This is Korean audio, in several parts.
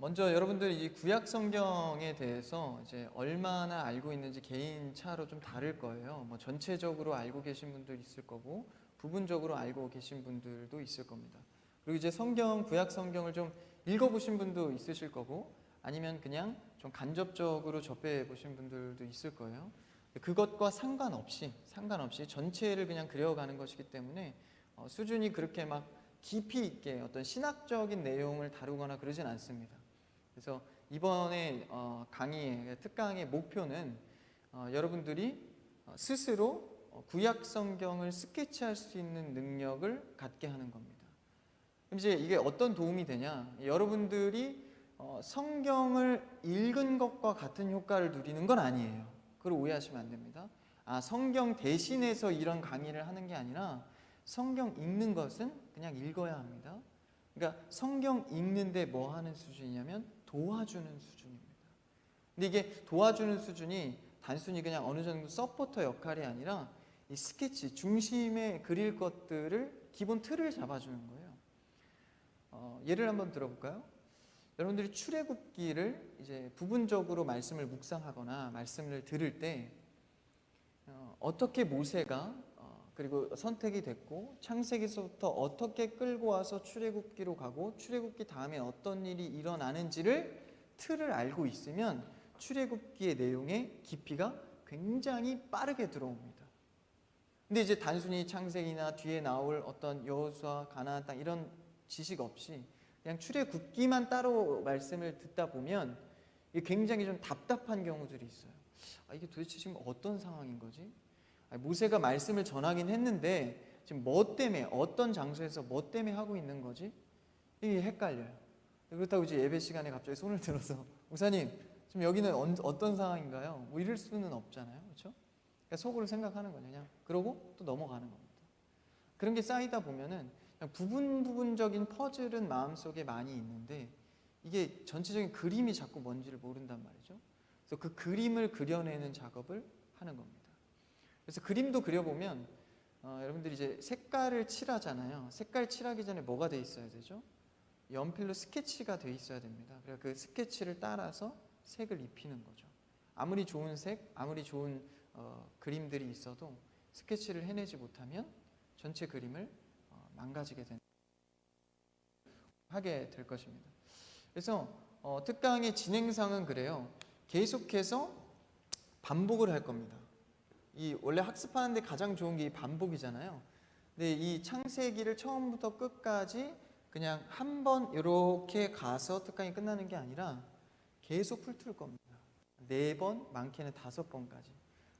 먼저 여러분들이 이 구약 성경에 대해서 이제 얼마나 알고 있는지 개인차로 좀 다를 거예요. 뭐 전체적으로 알고 계신 분들 있을 거고 부분적으로 알고 계신 분들도 있을 겁니다. 그리고 이제 구약 성경을 좀 읽어보신 분도 있으실 거고 아니면 그냥 좀 간접적으로 접해 보신 분들도 있을 거예요. 그것과 상관없이 전체를 그냥 그려가는 것이기 때문에 수준이 그렇게 막 깊이 있게 어떤 신학적인 내용을 다루거나 그러진 않습니다. 그래서 이번에 강의의 특강의 목표는 여러분들이 스스로 구약 성경을 스케치할 수 있는 능력을 갖게 하는 겁니다. 그럼 이제 이게 어떤 도움이 되냐? 여러분들이 성경을 읽은 것과 같은 효과를 누리는 건 아니에요. 그걸 오해하시면 안 됩니다. 성경 대신해서 이런 강의를 하는 게 아니라 성경 읽는 것은 그냥 읽어야 합니다. 그러니까 성경 읽는데 뭐 하는 수준이냐면 도와주는 수준입니다. 근데 이게 도와주는 수준이 단순히 그냥 어느 정도 서포터 역할이 아니라 이 스케치 중심에 그릴 것들을 기본 틀을 잡아주는 거예요. 예를 한번 들어볼까요? 여러분들이 출애굽기를 이제 부분적으로 말씀을 묵상하거나 말씀을 들을 때 어떻게 모세가 그리고 선택이 됐고 창세기서부터 어떻게 끌고 와서 출애굽기로 가고 출애굽기 다음에 어떤 일이 일어나는지를 틀을 알고 있으면 출애굽기의 내용의 깊이가 굉장히 빠르게 들어옵니다. 근데 이제 단순히 창세기나 뒤에 나올 어떤 여호수아, 가나안 땅 이런 지식 없이 그냥 출애굽기만 따로 말씀을 듣다 보면 이게 굉장히 좀 답답한 경우들이 있어요. 이게 도대체 지금 어떤 상황인 거지? 모세가 말씀을 전하긴 했는데 지금 뭐 때문에 어떤 장소에서 뭐 때문에 하고 있는 거지? 이게 헷갈려요. 그렇다고 이제 예배 시간에 갑자기 손을 들어서 목사님 지금 여기는 어떤 상황인가요? 뭐 이럴 수는 없잖아요. 그렇죠? 그러니까 속으로 생각하는 거냐 그냥 그러고 또 넘어가는 겁니다. 그런 게 쌓이다 보면은 그냥 부분적인 퍼즐은 마음속에 많이 있는데 이게 전체적인 그림이 자꾸 뭔지를 모른단 말이죠. 그래서 그 그림을 그려내는 작업을 하는 겁니다. 그래서 그림도 그려보면 여러분들이 이제 색깔을 칠하잖아요. 색깔 칠하기 전에 뭐가 돼 있어야 되죠? 연필로 스케치가 돼 있어야 됩니다. 그래서 그 스케치를 따라서 색을 입히는 거죠. 아무리 좋은 색, 아무리 좋은 그림들이 있어도 스케치를 해내지 못하면 전체 그림을 망가지게 하게 될 것입니다. 그래서 특강의 진행상은 그래요. 계속해서 반복을 할 겁니다. 원래 학습하는데 가장 좋은 게 이 반복이잖아요. 근데 이 창세기를 처음부터 끝까지 그냥 한 번 이렇게 가서 특강이 끝나는 게 아니라 계속 훑을 겁니다. 4번, 많게는 5번까지.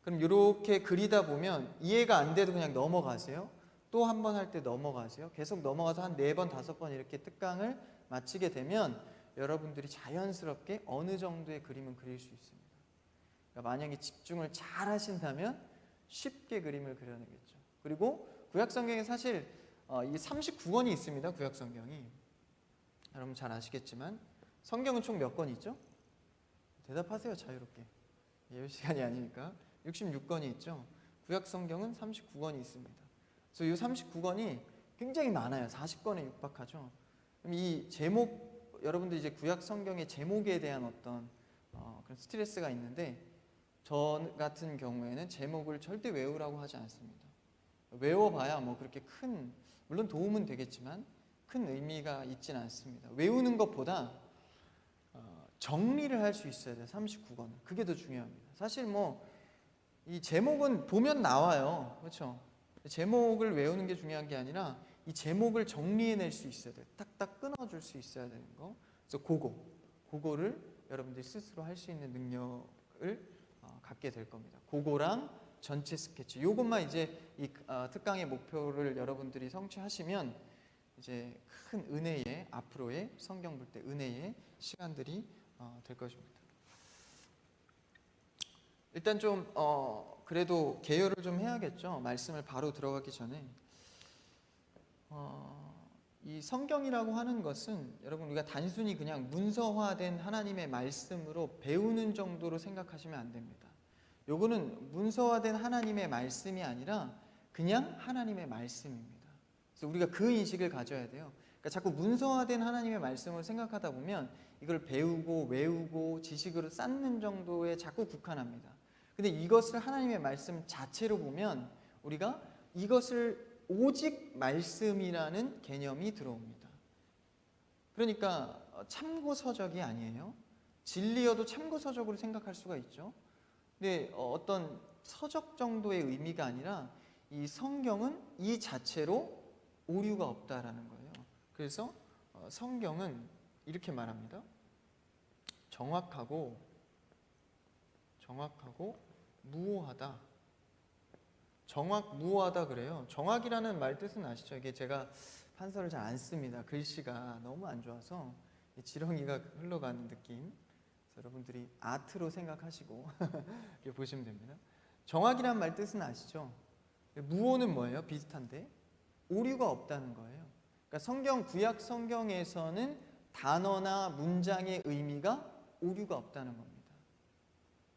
그럼 이렇게 그리다 보면 이해가 안 돼도 그냥 넘어가세요. 또 한 번 할 때 넘어가세요. 계속 넘어가서 한 4번, 5번 이렇게 특강을 마치게 되면 여러분들이 자연스럽게 어느 정도의 그림은 그릴 수 있습니다. 그러니까 만약에 집중을 잘 하신다면 쉽게 그림을 그려내겠죠. 그리고 구약성경에 사실 이 39권이 있습니다. 구약성경이. 여러분 잘 아시겠지만 성경은 총 몇 권 있죠? 대답하세요. 자유롭게. 예배 시간이 아니니까. 66권이 있죠. 구약성경은 39권이 있습니다. 그래서 이 39권이 굉장히 많아요. 40권에 육박하죠. 그럼 이 제목, 여러분들 이제 구약성경의 제목에 대한 어떤 그런 스트레스가 있는데 저 같은 경우에는 제목을 절대 외우라고 하지 않습니다. 외워봐야 뭐 그렇게 물론 도움은 되겠지만 큰 의미가 있진 않습니다. 외우는 것보다 정리를 할 수 있어야 돼요. 39권은. 그게 더 중요합니다. 사실 뭐 이 제목은 보면 나와요. 그렇죠? 제목을 외우는 게 중요한 게 아니라 이 제목을 정리해낼 수 있어야 돼요. 딱딱 끊어줄 수 있어야 되는 거. 그래서 그거를 여러분들이 스스로 할 수 있는 능력을 갖게 될 겁니다. 그거랑 전체 스케치. 요것만 이제 이 특강의 목표를 여러분들이 성취하시면 이제 큰 은혜의 앞으로의 성경 볼 때 은혜의 시간들이 될 것입니다. 일단 좀 그래도 개요를 좀 해야겠죠. 말씀을 바로 들어가기 전에 이 성경이라고 하는 것은 여러분 우리가 단순히 그냥 문서화된 하나님의 말씀으로 배우는 정도로 생각하시면 안 됩니다. 요거는 문서화된 하나님의 말씀이 아니라 그냥 하나님의 말씀입니다. 그래서 우리가 그 인식을 가져야 돼요. 그러니까 자꾸 문서화된 하나님의 말씀을 생각하다 보면 이걸 배우고 외우고 지식으로 쌓는 정도에 자꾸 국한합니다. 근데 이것을 하나님의 말씀 자체로 보면 우리가 이것을 오직 말씀이라는 개념이 들어옵니다. 그러니까 참고서적이 아니에요. 진리여도 참고서적으로 생각할 수가 있죠. 근데 어떤 서적 정도의 의미가 아니라 이 성경은 이 자체로 오류가 없다라는 거예요. 그래서 성경은 이렇게 말합니다. 정확하고 무오하다. 정확무오하다 그래요. 정확이라는 말 뜻은 아시죠? 이게 제가 판서를 잘 안 씁니다. 글씨가 너무 안 좋아서 지렁이가 흘러가는 느낌. 여러분들이 아트로 생각하시고 이렇게 보시면 됩니다. 정확이란 말 뜻은 아시죠? 무오는 뭐예요? 비슷한데 오류가 없다는 거예요. 그러니까 구약 성경에서는 단어나 문장의 의미가 오류가 없다는 겁니다.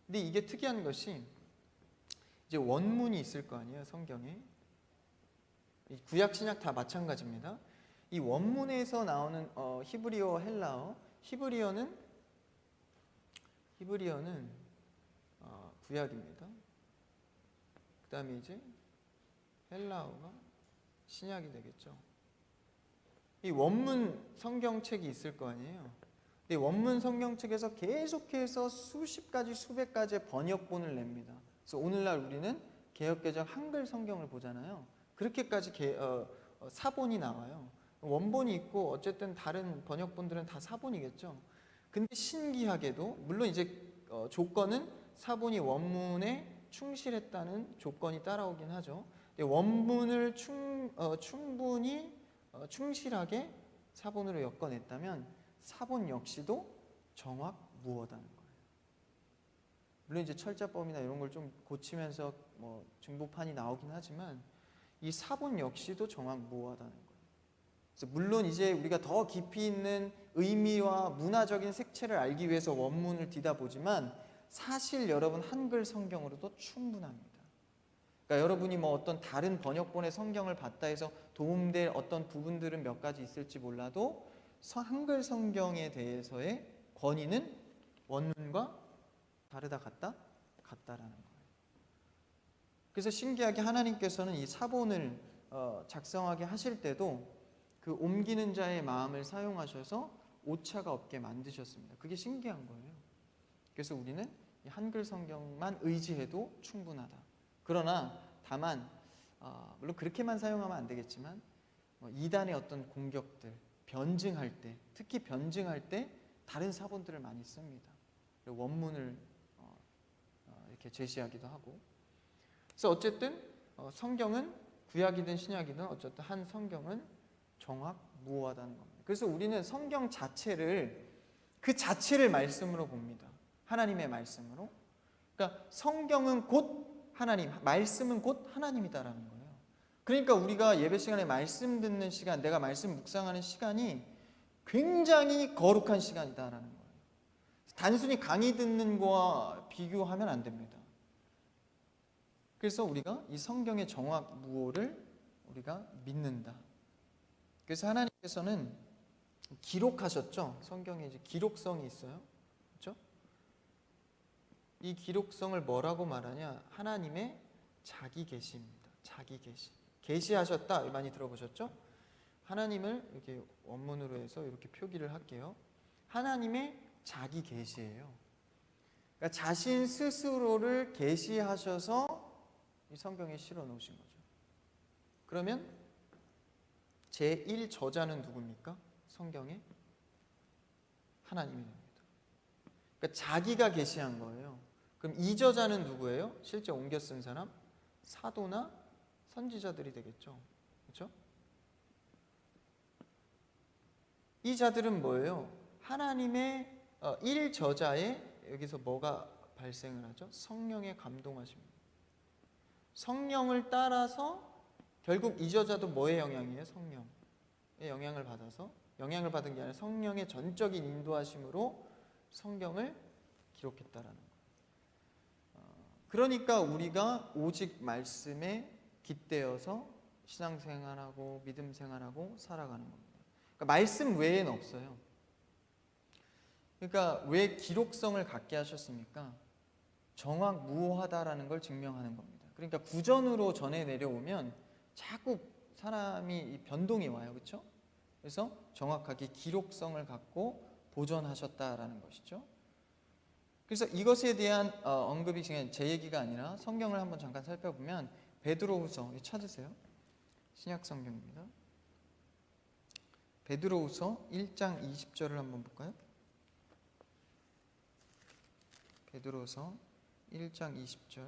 근데 이게 특이한 것이 이제 원문이 있을 거 아니에요, 성경에. 구약 신약 다 마찬가지입니다. 이 원문에서 나오는 히브리어, 헬라어, 히브리어는 구약입니다. 그 다음에 이제 헬라어가 신약이 되겠죠. 이 원문 성경책이 있을 거 아니에요. 근데 원문 성경책에서 계속해서 수십 가지, 수백 가지의 번역본을 냅니다. 그래서 오늘날 우리는 개역개정 한글 성경을 보잖아요. 그렇게까지 사본이 나와요. 원본이 있고 어쨌든 다른 번역본들은 다 사본이겠죠. 근데 신기하게도 물론 이제 조건은 사본이 원문에 충실했다는 조건이 따라오긴 하죠. 근데 원문을 충분히 충실하게 사본으로 엮어냈다면 사본 역시도 정확무어다는 거예요. 물론 이제 철자법이나 이런 걸 좀 고치면서 증보판이 나오긴 하지만 이 사본 역시도 정확무어하다는 거예요. 그래서 물론 이제 우리가 더 깊이 있는 의미와 문화적인 색채를 알기 위해서 원문을 뒤다보지만 사실 여러분 한글 성경으로도 충분합니다. 그러니까 여러분이 어떤 다른 번역본의 성경을 봤다 해서 도움될 어떤 부분들은 몇 가지 있을지 몰라도 한글 성경에 대해서의 권위는 원문과 다르다 같다라는 거예요. 그래서 신기하게 하나님께서는 이 사본을 작성하게 하실 때도 그 옮기는 자의 마음을 사용하셔서 오차가 없게 만드셨습니다. 그게 신기한 거예요. 그래서 우리는 이 한글 성경만 의지해도 충분하다. 그러나 다만 물론 그렇게만 사용하면 안 되겠지만 이단의 어떤 공격들, 변증할 때, 특히 변증할 때 다른 사본들을 많이 씁니다. 원문을 이렇게 제시하기도 하고. 그래서 어쨌든 성경은 구약이든 신약이든 어쨌든 한 성경은 정확무오하다는 겁니다. 그래서 우리는 성경 자체를 그 자체를 말씀으로 봅니다. 하나님의 말씀으로. 그러니까 성경은 곧 하나님, 말씀은 곧 하나님이다라는 거예요. 그러니까 우리가 예배 시간에 말씀 듣는 시간, 내가 말씀 묵상하는 시간이 굉장히 거룩한 시간이다라는 거예요. 단순히 강의 듣는 거와 비교하면 안 됩니다. 그래서 우리가 이 성경의 정확무오를 우리가 믿는다. 그래서 하나님께서는 기록하셨죠. 성경에 이제 기록성이 있어요. 그렇죠? 이 기록성을 뭐라고 말하냐? 하나님의 자기 계시입니다. 자기 계시. 계시하셨다 많이 들어보셨죠? 하나님을 이렇게 원문으로 해서 이렇게 표기를 할게요. 하나님의 자기 계시예요. 그러니까 자신 스스로를 계시하셔서 이 성경에 실어 놓으신 거죠. 그러면 제1저자는 누굽니까? 성경에 하나님이 됩니다. 그러니까 자기가 계시한 거예요. 그럼 2저자는 누구예요? 실제 옮겨 쓴 사람? 사도나 선지자들이 되겠죠. 그렇죠? 이 자들은 뭐예요? 하나님의 1저자에 여기서 뭐가 발생을 하죠? 성령의 감동하십니다. 성령을 따라서 결국 2저자도 뭐의 영향이에요? 성령의 영향을 받아서 영향을 받은 게 아니라 성령의 전적인 인도하심으로 성경을 기록했다라는 거예요. 그러니까 우리가 오직 말씀에 깃대어서 신앙생활하고 믿음생활하고 살아가는 겁니다. 그러니까 말씀 외에는 없어요. 그러니까 왜 기록성을 갖게 하셨습니까? 정확무오하다라는 걸 증명하는 겁니다. 그러니까 구전으로 전해 내려오면 자꾸 사람이 변동이 와요, 그렇죠? 그래서 정확하게 기록성을 갖고 보존하셨다라는 것이죠. 그래서 이것에 대한 언급이 지금 제 얘기가 아니라 성경을 한번 잠깐 살펴보면 베드로후서 찾으세요. 신약 성경입니다. 베드로후서 1장 20절을 한번 볼까요? 베드로후서 1장 20절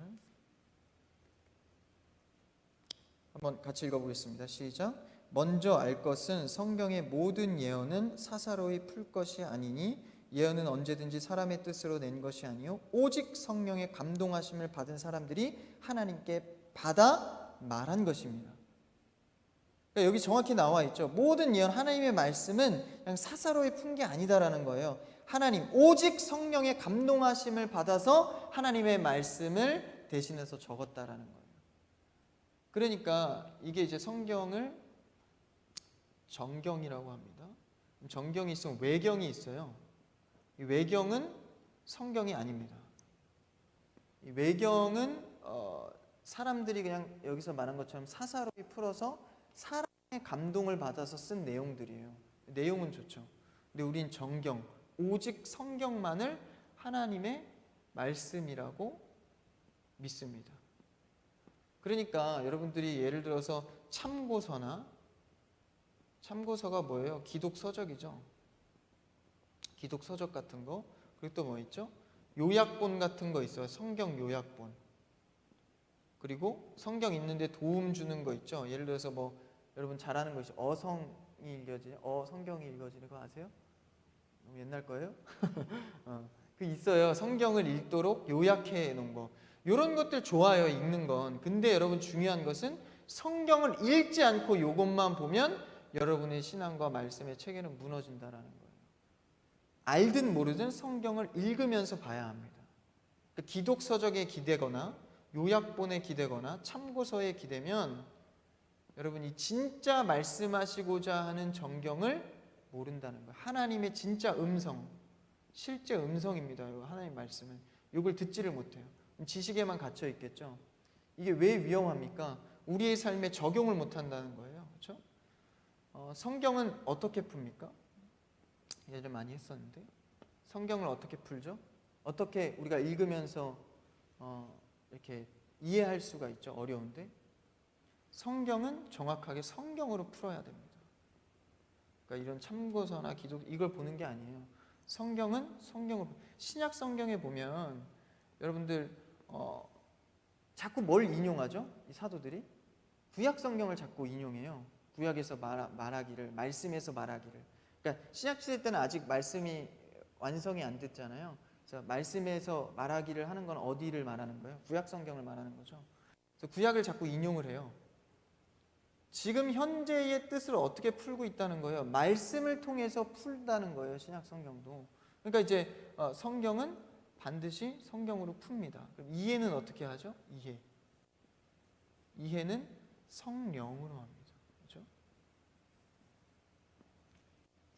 한번 같이 읽어보겠습니다. 시작. 먼저 알 것은 성경의 모든 예언은 사사로이 풀 것이 아니니 예언은 언제든지 사람의 뜻으로 낸 것이 아니요 오직 성령의 감동하심을 받은 사람들이 하나님께 받아 말한 것입니다. 그러니까 여기 정확히 나와 있죠. 모든 예언, 하나님의 말씀은 그냥 사사로이 푼 게 아니다라는 거예요. 하나님, 오직 성령의 감동하심을 받아서 하나님의 말씀을 대신해서 적었다라는 거예요. 그러니까 이게 이제 성경을 정경이라고 합니다. 정경이 있으면 외경이 있어요. 이 외경은 성경이 아닙니다. 이 외경은 사람들이 그냥 여기서 말한 것처럼 사사로이 풀어서 사람의 감동을 받아서 쓴 내용들이에요. 내용은 좋죠. 근데 우린 정경, 오직 성경만을 하나님의 말씀이라고 믿습니다. 그러니까 여러분들이 예를 들어서 참고서가 뭐예요? 기독서적이죠. 기독서적 같은 거. 그리고 또 뭐 있죠? 요약본 같은 거 있어요. 성경 요약본. 그리고 성경 읽는데 도움 주는 거 있죠. 예를 들어서 뭐 여러분 잘 아는 거 있죠. 성경이 읽어지는 거 아세요? 너무 옛날 거예요? 그 있어요. 성경을 읽도록 요약해 놓은 거. 이런 것들 좋아요, 읽는 건. 근데 여러분 중요한 것은 성경을 읽지 않고 이것만 보면 여러분의 신앙과 말씀의 체계는 무너진다라는 거예요. 알든 모르든 성경을 읽으면서 봐야 합니다. 그러니까 기독서적에 기대거나 요약본에 기대거나 참고서에 기대면 여러분이 진짜 말씀하시고자 하는 정경을 모른다는 거예요. 하나님의 진짜 음성, 실제 음성입니다. 하나님 말씀은 이걸 듣지를 못해요. 지식에만 갇혀 있겠죠. 이게 왜 위험합니까? 우리의 삶에 적용을 못한다는 거예요. 그렇죠? 성경은 어떻게 풉니까? 예전 많이 했었는데 성경을 어떻게 풀죠? 어떻게 우리가 읽으면서 이렇게 이해할 수가 있죠? 어려운데 성경은 정확하게 성경으로 풀어야 됩니다. 그러니까 이런 참고서나 기독 이걸 보는 게 아니에요. 성경은 성경으로. 신약 성경에 보면 여러분들 자꾸 뭘 인용하죠? 이 사도들이 구약 성경을 자꾸 인용해요. 구약에서 말하기를, 말씀에서 말하기를. 그러니까 신약 시대 때는 아직 말씀이 완성이 안 됐잖아요. 그래서 말씀에서 말하기를 하는 건 어디를 말하는 거예요? 구약 성경을 말하는 거죠. 그래서 구약을 자꾸 인용을 해요. 지금 현재의 뜻을 어떻게 풀고 있다는 거예요? 말씀을 통해서 풀다는 거예요. 신약 성경도. 그러니까 이제 성경은 반드시 성경으로 풉니다. 그럼 이해는 어떻게 하죠? 이해는 성령으로 합니다. 그렇죠?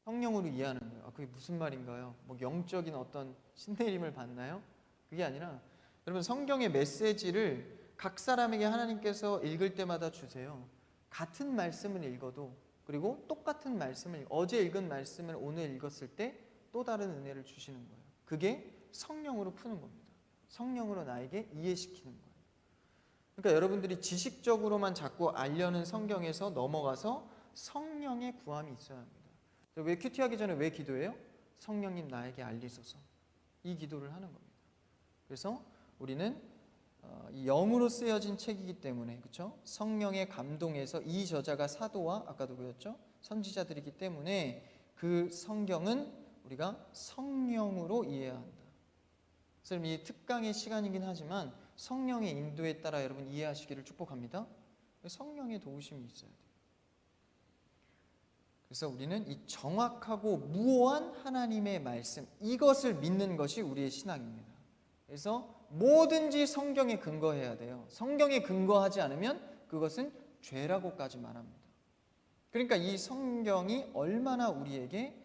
성령으로 이해하는 거예요. 그게 무슨 말인가요? 뭐 영적인 어떤 신내림을 받나요? 그게 아니라 여러분 성경의 메시지를 각 사람에게 하나님께서 읽을 때마다 주세요. 같은 말씀을 읽어도 그리고 똑같은 말씀을 어제 읽은 말씀을 오늘 읽었을 때 또 다른 은혜를 주시는 거예요. 그게 성령으로 푸는 겁니다. 성령으로 나에게 이해시키는 거예요. 그러니까 여러분들이 지식적으로만 자꾸 알려는 성경에서 넘어가서 성령의 구함이 있어야 합니다. 왜 큐티하기 전에 왜 기도해요? 성령님 나에게 알리소서. 이 기도를 하는 겁니다. 그래서 우리는 이 영으로 쓰여진 책이기 때문에 그렇죠? 성령의 감동에서 이 저자가 사도와 아까 누구였죠? 선지자들이기 때문에 그 성경은 우리가 성령으로 이해해야 한다. 그래서 이 특강의 시간이긴 하지만 성령의 인도에 따라 여러분 이해하시기를 축복합니다. 성령의 도우심이 있어야 돼요. 그래서 우리는 이 정확하고 무오한 하나님의 말씀 이것을 믿는 것이 우리의 신앙입니다. 그래서 뭐든지 성경에 근거해야 돼요. 성경에 근거하지 않으면 그것은 죄라고까지 말합니다. 그러니까 이 성경이 얼마나 우리에게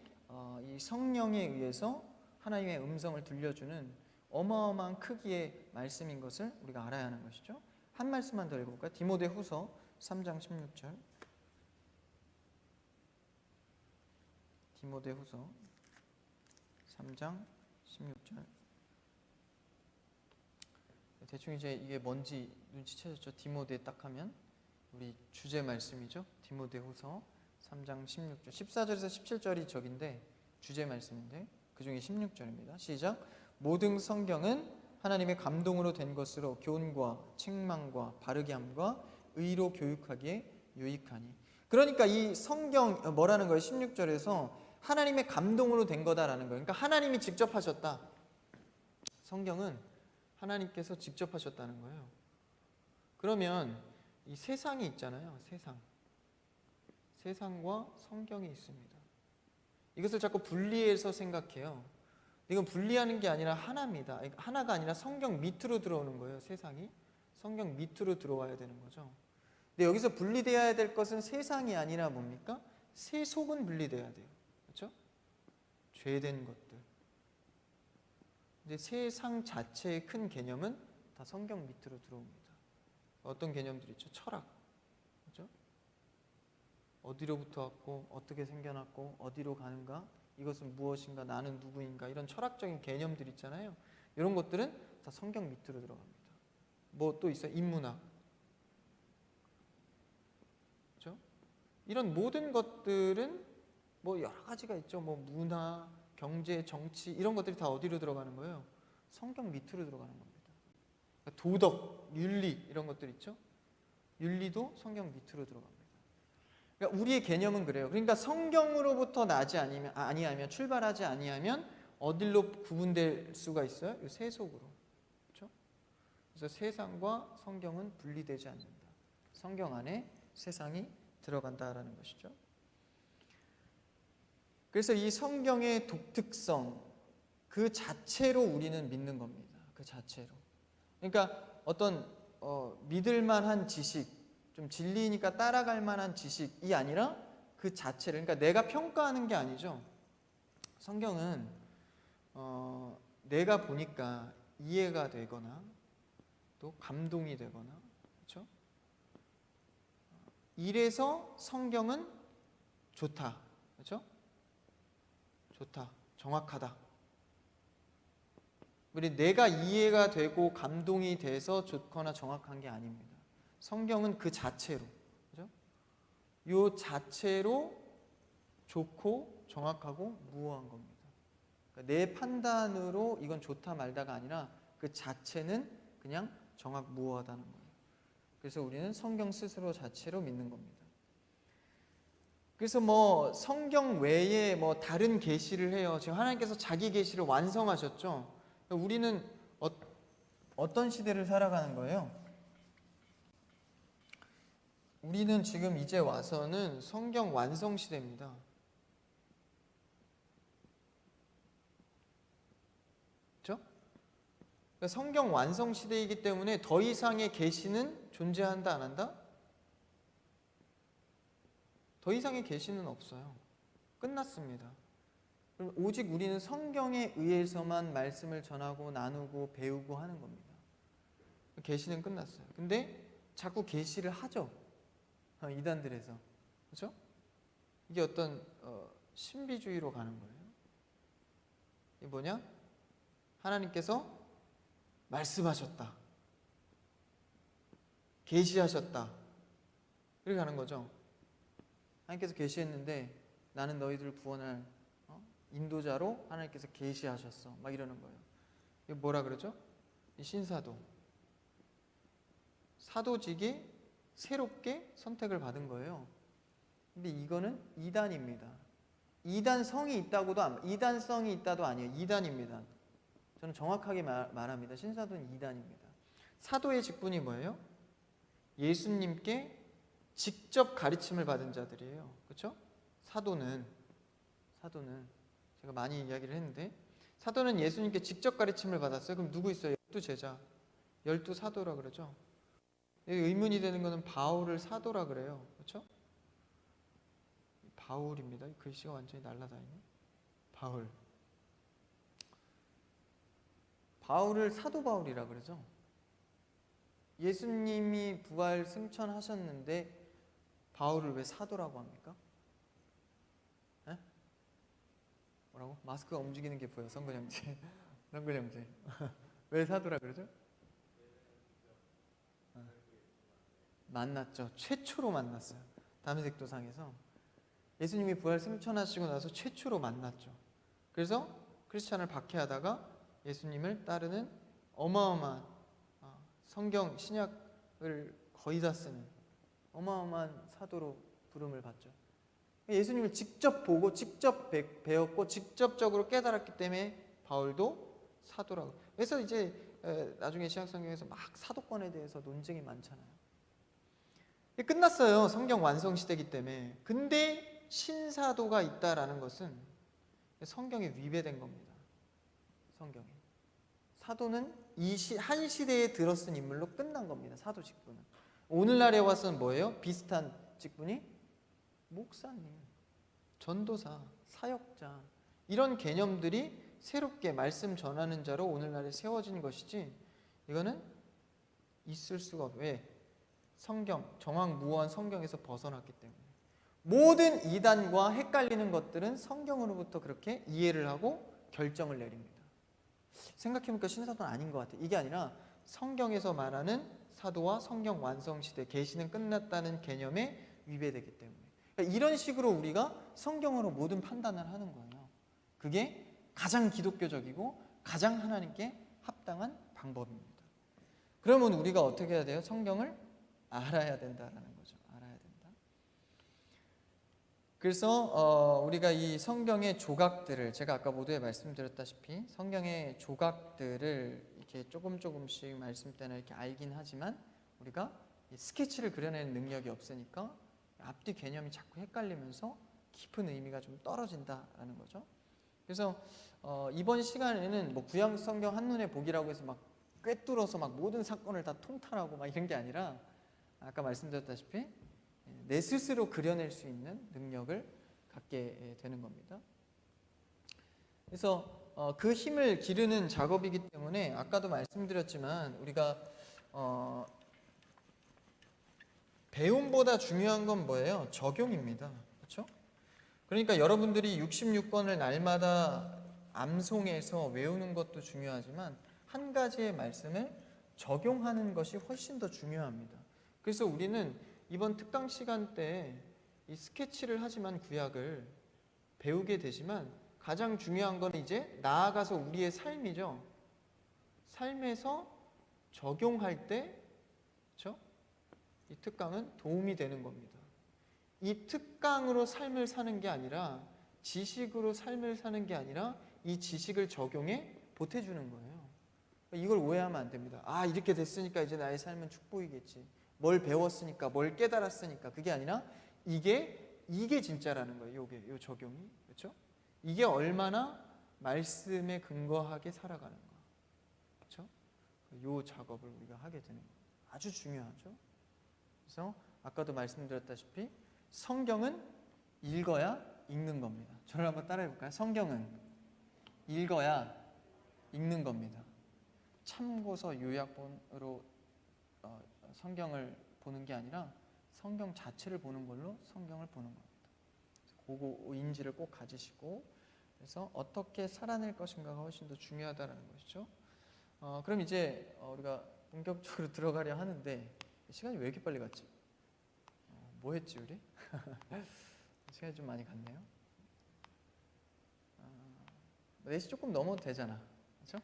이 성령에 의해서 하나님의 음성을 들려주는 어마어마한 크기의 말씀인 것을 우리가 알아야 하는 것이죠. 한 말씀만 더 읽어볼까요? 디모데후서 3장 16절. 디모데후서 3장 16절. 대충 이제 이게 뭔지 눈치채셨죠? 디모데 딱 하면 우리 주제 말씀이죠. 디모데후서 3장 16절. 14절에서 17절이 저긴데 주제 말씀인데 그 중에 16절입니다. 시작. 모든 성경은 하나님의 감동으로 된 것으로 교훈과 책망과 바르게 함과 의로 교육하기에 유익하니. 그러니까 이 성경 뭐라는 거예요? 16절에서 하나님의 감동으로 된 거다라는 거예요. 그러니까 하나님이 직접 하셨다. 성경은 하나님께서 직접 하셨다는 거예요. 그러면 이 세상이 있잖아요. 세상과 성경이 있습니다. 이것을 자꾸 분리해서 생각해요. 이건 분리하는 게 아니라 하나입니다. 하나가 아니라 성경 밑으로 들어오는 거예요. 세상이 성경 밑으로 들어와야 되는 거죠. 근데 여기서 분리되어야 될 것은 세상이 아니라 뭡니까? 세속은 분리돼야 돼요. 그렇죠? 죄된 것들. 근데 세상 자체의 큰 개념은 다 성경 밑으로 들어옵니다. 어떤 개념들이 있죠? 철학. 그렇죠? 어디로부터 왔고 어떻게 생겨났고 어디로 가는가? 이것은 무엇인가? 나는 누구인가? 이런 철학적인 개념들 있잖아요. 이런 것들은 다 성경 밑으로 들어갑니다. 뭐 또 있어요? 인문학. 그렇죠? 이런 모든 것들은 뭐 여러 가지가 있죠. 뭐 문화, 경제, 정치 이런 것들이 다 어디로 들어가는 거예요? 성경 밑으로 들어가는 겁니다. 그러니까 도덕, 윤리 이런 것들 있죠. 윤리도 성경 밑으로 들어갑니다. 그러니까 우리의 개념은 그래요. 그러니까 성경으로부터 나지 아니하면 출발하지 아니하면 어디로 구분될 수가 있어요? 이 세속으로. 그렇죠? 그래서 세상과 성경은 분리되지 않는다. 성경 안에 세상이 들어간다라는 것이죠. 그래서 이 성경의 독특성 그 자체로 우리는 믿는 겁니다. 그 자체로. 그러니까 어떤 믿을 만한 지식, 좀 진리니까 따라갈 만한 지식이 아니라 그 자체를, 그러니까 내가 평가하는 게 아니죠. 성경은 내가 보니까 이해가 되거나 또 감동이 되거나, 그렇죠? 이래서 성경은 좋다, 그렇죠? 좋다, 정확하다. 우리 내가 이해가 되고 감동이 돼서 좋거나 정확한 게 아닙니다. 성경은 그 자체로, 그죠? 요 자체로 좋고 정확하고 무어한 겁니다. 그러니까 내 판단으로 이건 좋다 말다가 아니라 그 자체는 그냥 정확 무어하다는 거예요. 그래서 우리는 성경 스스로 자체로 믿는 겁니다. 그래서 뭐 성경 외에 뭐 다른 계시를 해요. 지금 하나님께서 자기 계시를 완성하셨죠. 우리는 어떤 시대를 살아가는 거예요? 우리는 지금 이제 와서는 성경 완성 시대입니다. 그렇죠? 그러니까 성경 완성 시대이기 때문에 더 이상의 계시는 존재한다 안 한다? 더 이상의 계시는 없어요. 끝났습니다. 오직 우리는 성경에 의해서만 말씀을 전하고 나누고 배우고 하는 겁니다. 계시는 끝났어요. 근데 자꾸 계시를 하죠. 이단들에서. 그렇죠? 이게 어떤 신비주의로 가는 거예요. 이게 뭐냐? 하나님께서 말씀하셨다. 계시하셨다. 이렇게 가는 거죠. 하나님께서 계시했는데 나는 너희들을 구원할 인도자로 하나님께서 계시하셨어. 막 이러는 거예요. 이거 뭐라 그러죠? 이 신사도. 사도직이 새롭게 선택을 받은 거예요. 근데 이거는 이단입니다. 이단성이 있다도 아니에요. 이단입니다. 저는 정확하게 말합니다. 신사도는 이단입니다. 사도의 직분이 뭐예요? 예수님께 직접 가르침을 받은 자들이에요. 그렇죠? 사도는 제가 많이 이야기를 했는데 사도는 예수님께 직접 가르침을 받았어요. 그럼 누구 있어요? 12제자, 12사도라 그러죠. 의문이 되는 것은 바울을 사도라 그래요. 그렇죠? 바울입니다. 글씨가 완전히 날라다니네. 바울. 바울을 사도 바울이라 그러죠. 예수님이 부활 승천하셨는데 바울을 왜 사도라고 합니까? 에? 뭐라고? 마스크가 움직이는 게 보여. 성근 형제. 성근 형제. 왜 사도라 그러죠? 만났죠. 최초로 만났어요. 다메섹 도상에서 예수님이 부활 승천하시고 나서 최초로 만났죠. 그래서 크리스찬을 박해하다가 예수님을 따르는 어마어마한 성경 신약을 거의 다 쓰는 어마어마한 사도로 부름을 받죠. 예수님을 직접 보고 직접 배웠고 직접적으로 깨달았기 때문에 바울도 사도라고. 그래서 이제 나중에 신약 성경에서 막 사도권에 대해서 논쟁이 많잖아요. 끝났어요. 성경 완성 시대이기 때문에. 근데 신사도가 있다라는 것은 성경에 위배된 겁니다. 성경에. 사도는 한 시대에 들어쓴 인물로 끝난 겁니다. 사도 직분은. 오늘날에 와서는 뭐예요? 비슷한 직분이 목사님, 전도사, 사역자 이런 개념들이 새롭게 말씀 전하는 자로 오늘날에 세워진 것이지 이거는 있을 수가 없어요. 왜? 성경, 정황무원 성경에서 벗어났기 때문에. 모든 이단과 헷갈리는 것들은 성경으로부터 그렇게 이해를 하고 결정을 내립니다. 생각해보니까 신사도는 아닌 것 같아요. 이게 아니라 성경에서 말하는 사도와 성경 완성시대, 계시는 끝났다는 개념에 위배되기 때문에. 그러니까 이런 식으로 우리가 성경으로 모든 판단을 하는 거예요. 그게 가장 기독교적이고 가장 하나님께 합당한 방법입니다. 그러면 우리가 어떻게 해야 돼요? 성경을 알아야 된다라는 거죠. 알아야 된다. 그래서 우리가 이 성경의 조각들을 제가 아까 모두에 말씀드렸다시피 성경의 조각들을 이렇게 조금씩 말씀 때나 이렇게 알긴 하지만 우리가 스케치를 그려내는 능력이 없으니까 앞뒤 개념이 자꾸 헷갈리면서 깊은 의미가 좀 떨어진다라는 거죠. 그래서 이번 시간에는 뭐 구약 성경 한눈에 보기라고 해서 막 꿰뚫어서 막 모든 사건을 다 통탄하고 막 이런 게 아니라 아까 말씀드렸다시피 내 스스로 그려낼 수 있는 능력을 갖게 되는 겁니다. 그래서 그 힘을 기르는 작업이기 때문에 아까도 말씀드렸지만 우리가 배움보다 중요한 건 뭐예요? 적용입니다. 그렇죠? 그러니까 여러분들이 66권을 날마다 암송해서 외우는 것도 중요하지만 한 가지의 말씀을 적용하는 것이 훨씬 더 중요합니다. 그래서 우리는 이번 특강 시간 때 이 스케치를 하지만 구약을 배우게 되지만 가장 중요한 건 이제 나아가서 우리의 삶이죠. 삶에서 적용할 때, 그렇죠? 이 특강은 도움이 되는 겁니다. 이 특강으로 삶을 사는 게 아니라 지식으로 삶을 사는 게 아니라 이 지식을 적용해 보태주는 거예요. 이걸 오해하면 안 됩니다. 아, 이렇게 됐으니까 이제 나의 삶은 축복이겠지. 뭘 배웠으니까, 뭘 깨달았으니까. 그게 아니라 이게 진짜라는 거예요. 요 적용이. 그렇죠? 이게 얼마나 말씀에 근거하게 살아가는가. 그렇죠? 요 작업을 우리가 하게 되는 거예요. 아주 중요하죠. 그래서 아까도 말씀드렸다시피 성경은 읽어야 읽는 겁니다. 저를 한번 따라해 볼까요? 성경은 읽어야 읽는 겁니다. 참고서 요약본으로 성경을 보는 게 아니라 성경 자체를 보는 걸로 성경을 보는 겁니다. 그거 인지를 꼭 가지시고 그래서 어떻게 살아낼 것인가가 훨씬 더 중요하다는 것이죠. 그럼 이제 우리가 본격적으로 들어가려 하는데 시간이 왜 이렇게 빨리 갔지? 뭐 했지 우리? 시간이 좀 많이 갔네요. 4시 조금 넘어도 되잖아. 그렇죠?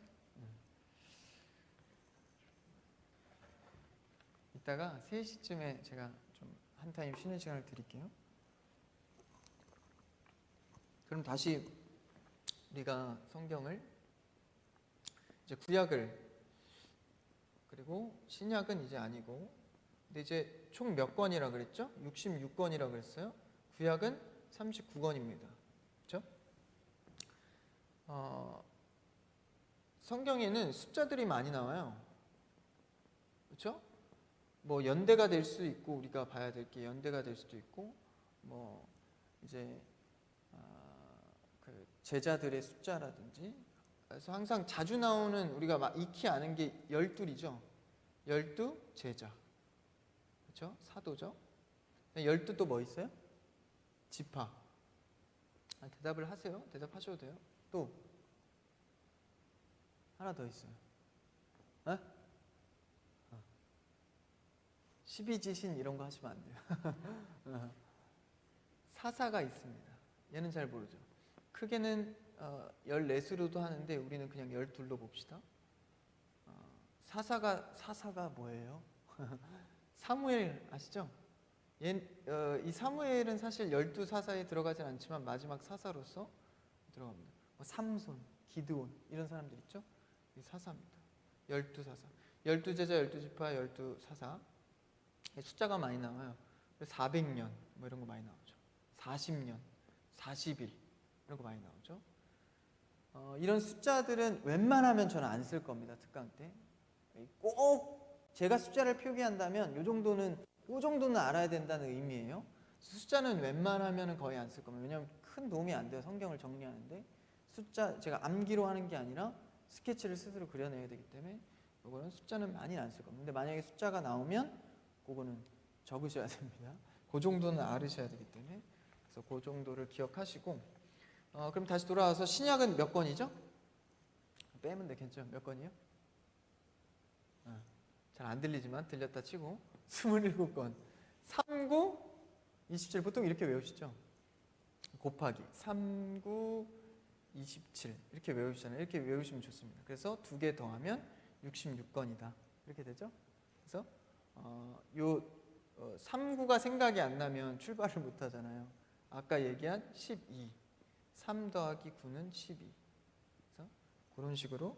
이따가 3시쯤에 제가 좀 한 타임 쉬는 시간을 드릴게요. 그럼 다시 우리가 성경을 이제 구약을 그리고 신약은 이제 아니고 근데 이제 총 몇 권이라 그랬죠? 66권이라 그랬어요. 구약은 39권입니다. 그렇죠? 성경에는 숫자들이 많이 나와요. 그렇죠? 뭐 연대가 될 수 있고 우리가 봐야 될 게 연대가 될 수도 있고 뭐 이제 그 제자들의 숫자라든지 그래서 항상 자주 나오는 우리가 익히 아는 게 12이죠. 12 제자. 그렇죠? 사도죠. 12 또 뭐 있어요? 지파. 대답을 하세요. 대답하셔도 돼요. 또 하나 더 있어요. 12지신 이런 거 하시면 안 돼요. 사사가 있습니다. 얘는 잘 모르죠. 크게는 14수로도 하는데 우리는 그냥 12로 봅시다. 사사가 뭐예요? 사무엘 아시죠? 이 사무엘은 사실 12사사에 들어가진 않지만 마지막 사사로서 들어갑니다. 삼손, 기드온 이런 사람들 있죠? 이 사사입니다. 12사사. 12제자, 12지파, 12사사. 숫자가 많이 나와요. 400년 뭐 이런 거 많이 나오죠. 40년, 40일 이런 거 많이 나오죠. 이런 숫자들은 웬만하면 저는 안 쓸 겁니다. 특강 때. 꼭 제가 숫자를 표기한다면 요 정도는 알아야 된다는 의미예요. 숫자는 웬만하면 거의 안 쓸 겁니다. 왜냐하면 큰 도움이 안 돼요. 성경을 정리하는데 숫자 제가 암기로 하는 게 아니라 스케치를 스스로 그려내야 되기 때문에 이거는 숫자는 많이 안 쓸 겁니다. 근데 만약에 숫자가 나오면 그거는 적으셔야 됩니다. 그 정도는 알으셔야 되기 때문에 그래서 그 정도를 기억하시고 그럼 다시 돌아와서 신약은 몇 권이죠? 빼면 되겠죠? 몇 권이요? 잘 안 들리지만 들렸다 치고 27권 39, 27 보통 이렇게 외우시죠? 곱하기 39, 27 이렇게 외우시잖아요. 이렇게 외우시면 좋습니다. 그래서 2개 더하면 66권이다 이렇게 되죠? 그래서 39가 생각이 안 나면 출발을 못 하잖아요. 아까 얘기한 12 3 더하기 9는 12 그래서 그런 식으로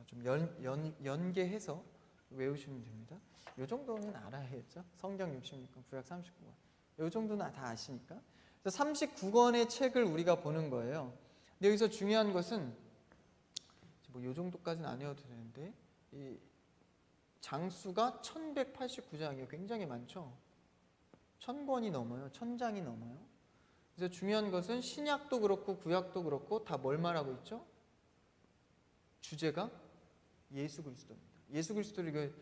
좀 연계해서 외우시면 됩니다. 이 정도는 알아야겠죠. 성경 66권, 구약 39권. 이 정도는 다 아시니까. 그래서 39권의 책을 우리가 보는 거예요. 근데 여기서 중요한 것은 뭐 이 정도까지는 안 외워도 되는데 이 장수가 1189장이에요. 굉장히 많죠. 1000권이 넘어요. 1000장이 넘어요. 그래서 중요한 것은 신약도 그렇고 구약도 그렇고 다 뭘 말하고 있죠? 주제가 예수 그리스도입니다. 예수 그리스도를 이거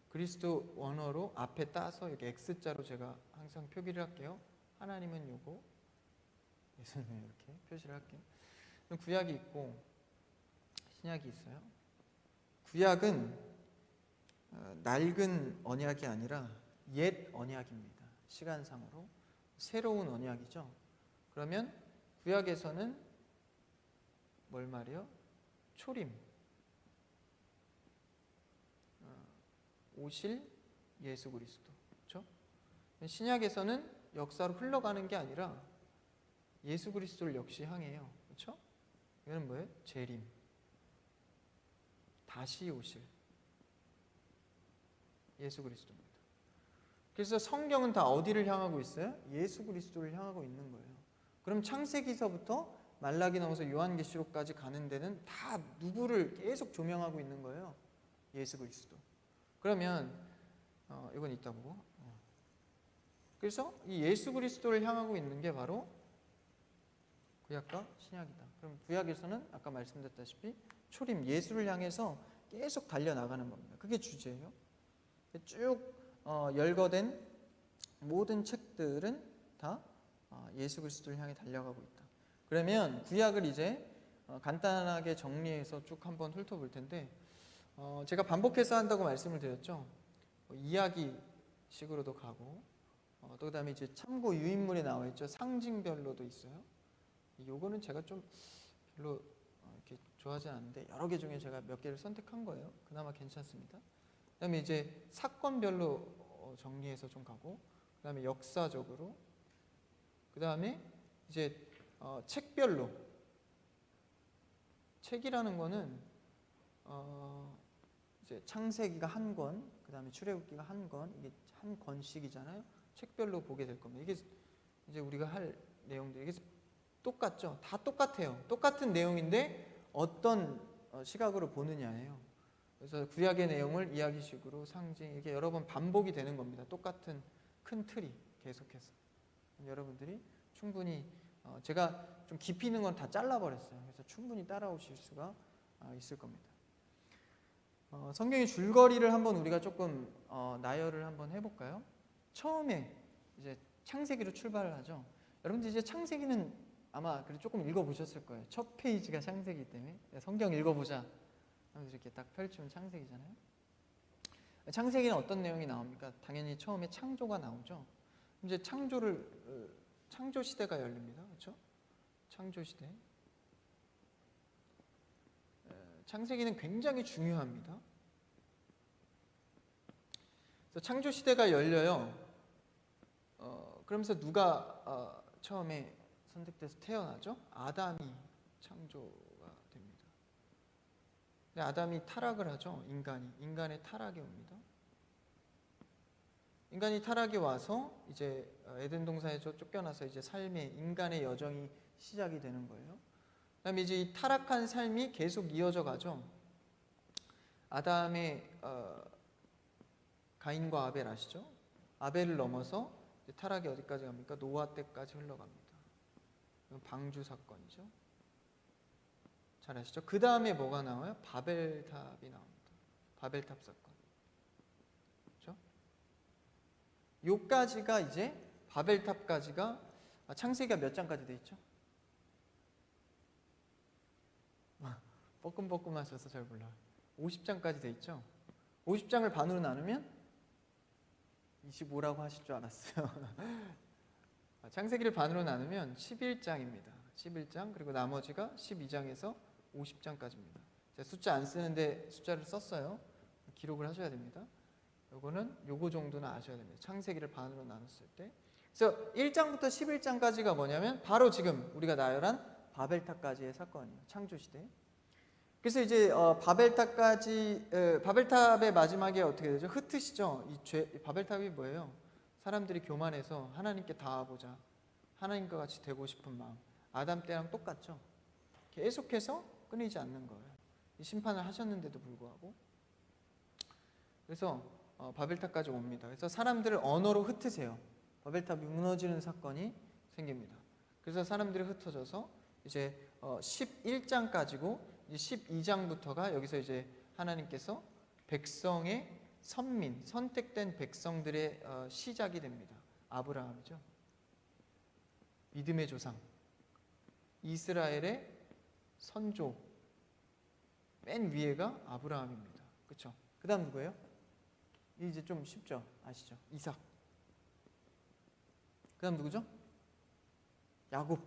그리스도 원어로 앞에 따서 이렇게 X자로 제가 항상 표기를 할게요. 하나님은 요거, 예수님은 이렇게 표시를 할게요. 그럼 구약이 있고 신약이 있어요. 구약은 낡은 언약이 아니라 옛 언약입니다. 시간상으로 새로운 언약이죠. 그러면 구약에서는 뭘 말해요? 초림, 오실 예수 그리스도. 그렇죠? 신약에서는 역사로 흘러가는 게 아니라 예수 그리스도를 역시 향해요. 그렇죠? 이거는 뭐예요? 재림, 다시 오실 예수 그리스도입니다. 그래서 성경은 다 어디를 향하고 있어요? 예수 그리스도를 향하고 있는 거예요. 그럼 창세기서부터 말라기넘어서 요한계시록까지 가는 데는 다 누구를 계속 조명하고 있는 거예요? 예수 그리스도. 그러면 이건 이따 보고. 그래서 이 예수 그리스도를 향하고 있는 게 바로 구약과 신약이다. 그럼 구약에서는 아까 말씀드렸다시피 초림, 예수를 향해서 계속 달려나가는 겁니다. 그게 주제예요. 쭉 열거된 모든 책들은 다 예수 그리스도를 향해 달려가고 있다. 그러면 구약을 이제 간단하게 정리해서 쭉 한번 훑어볼 텐데 제가 반복해서 한다고 말씀을 드렸죠. 이야기식으로도 가고 또 그다음에 이제 참고 유인물에 나와 있죠. 상징별로도 있어요. 요거는 제가 좀 별로 이렇게 좋아하지 않는데 여러 개 중에 제가 몇 개를 선택한 거예요. 그나마 괜찮습니다. 그다음에 이제 사건별로 정리해서 좀 가고 그다음에 역사적으로 그다음에 이제 책별로 책이라는 거는 이제 창세기가 한 권, 그다음에 출애굽기가 한 권, 이게 한 권씩이잖아요. 책별로 보게 될 겁니다. 이게 이제 우리가 할 내용들 이게 똑같죠. 다 똑같아요. 똑같은 내용인데 어떤 시각으로 보느냐예요. 그래서 구약의 내용을 이야기식으로 상징 이게 여러 번 반복이 되는 겁니다. 똑같은 큰 틀이 계속해서 여러분들이 충분히 제가 좀 깊이 있는 건 다 잘라버렸어요. 그래서 충분히 따라오실 수가 있을 겁니다. 성경의 줄거리를 한번 우리가 조금 나열을 한번 해볼까요? 처음에 이제 창세기로 출발을 하죠. 여러분들 이제 창세기는 아마 조금 읽어보셨을 거예요. 첫 페이지가 창세기 때문에 성경 읽어보자 하면서 이렇게 딱 펼치면 창세기잖아요. 창세기는 어떤 내용이 나옵니까? 당연히 처음에 창조가 나오죠. 이제 창조 시대가 열립니다. 그렇죠? 창조 시대. 창세기는 굉장히 중요합니다. 그래서 창조 시대가 열려요. 그러면서 누가 처음에 선택돼서 태어나죠? 아담이 창조가 됩니다. 근데 아담이 타락을 하죠. 인간의 타락이 옵니다. 인간이 타락이 와서 이제 에덴 동산에서 쫓겨나서 이제 인간의 여정이 시작이 되는 거예요. 그다음에 이제 이 타락한 삶이 계속 이어져 가죠. 아담의 가인과 아벨 아시죠? 아벨을 넘어서 타락이 어디까지 갑니까? 노아 때까지 흘러갑니다. 방주 사건이죠. 잘 아시죠? 그 다음에 뭐가 나와요? 바벨탑이 나옵니다. 바벨탑 사건. 그렇죠? 요까지가 이제 바벨탑까지가 창세기가 몇 장까지 돼 있죠? 뻐끔뻐끔 하셔서 잘 몰라요. 50장까지 돼 있죠? 50장을 반으로 나누면 25라고 하실 줄 알았어요. 창세기를 반으로 나누면 11장입니다. 11장 그리고 나머지가 12장에서 50장까지입니다. 제가 숫자 안 쓰는데 숫자를 썼어요. 기록을 하셔야 됩니다. 요거 정도는 아셔야 됩니다. 창세기를 반으로 나눴을 때. 그래서 1장부터 11장까지가 뭐냐면 바로 지금 우리가 나열한 바벨탑까지의 사건이에요. 창조시대. 그래서 이제 바벨탑의 마지막에 어떻게 되죠? 흩으시죠. 바벨탑이 뭐예요? 사람들이 교만해서 하나님께 닿아보자, 하나님과 같이 되고 싶은 마음. 아담 때랑 똑같죠. 계속해서 끊이지 않는 거예요. 심판을 하셨는데도 불구하고. 그래서 바벨탑까지 옵니다. 그래서 사람들을 언어로 흩으세요. 바벨탑이 무너지는 사건이 생깁니다. 그래서 사람들이 흩어져서 이제 11장까지고 12장부터가 여기서 이제 하나님께서 백성의 선택된 백성들의 시작이 됩니다. 아브라함이죠. 믿음의 조상, 이스라엘의 선조. 맨 위에가 아브라함입니다. 그렇죠? 그 다음 누구예요? 이제 좀 쉽죠? 아시죠? 이삭. 그 다음 누구죠? 야곱.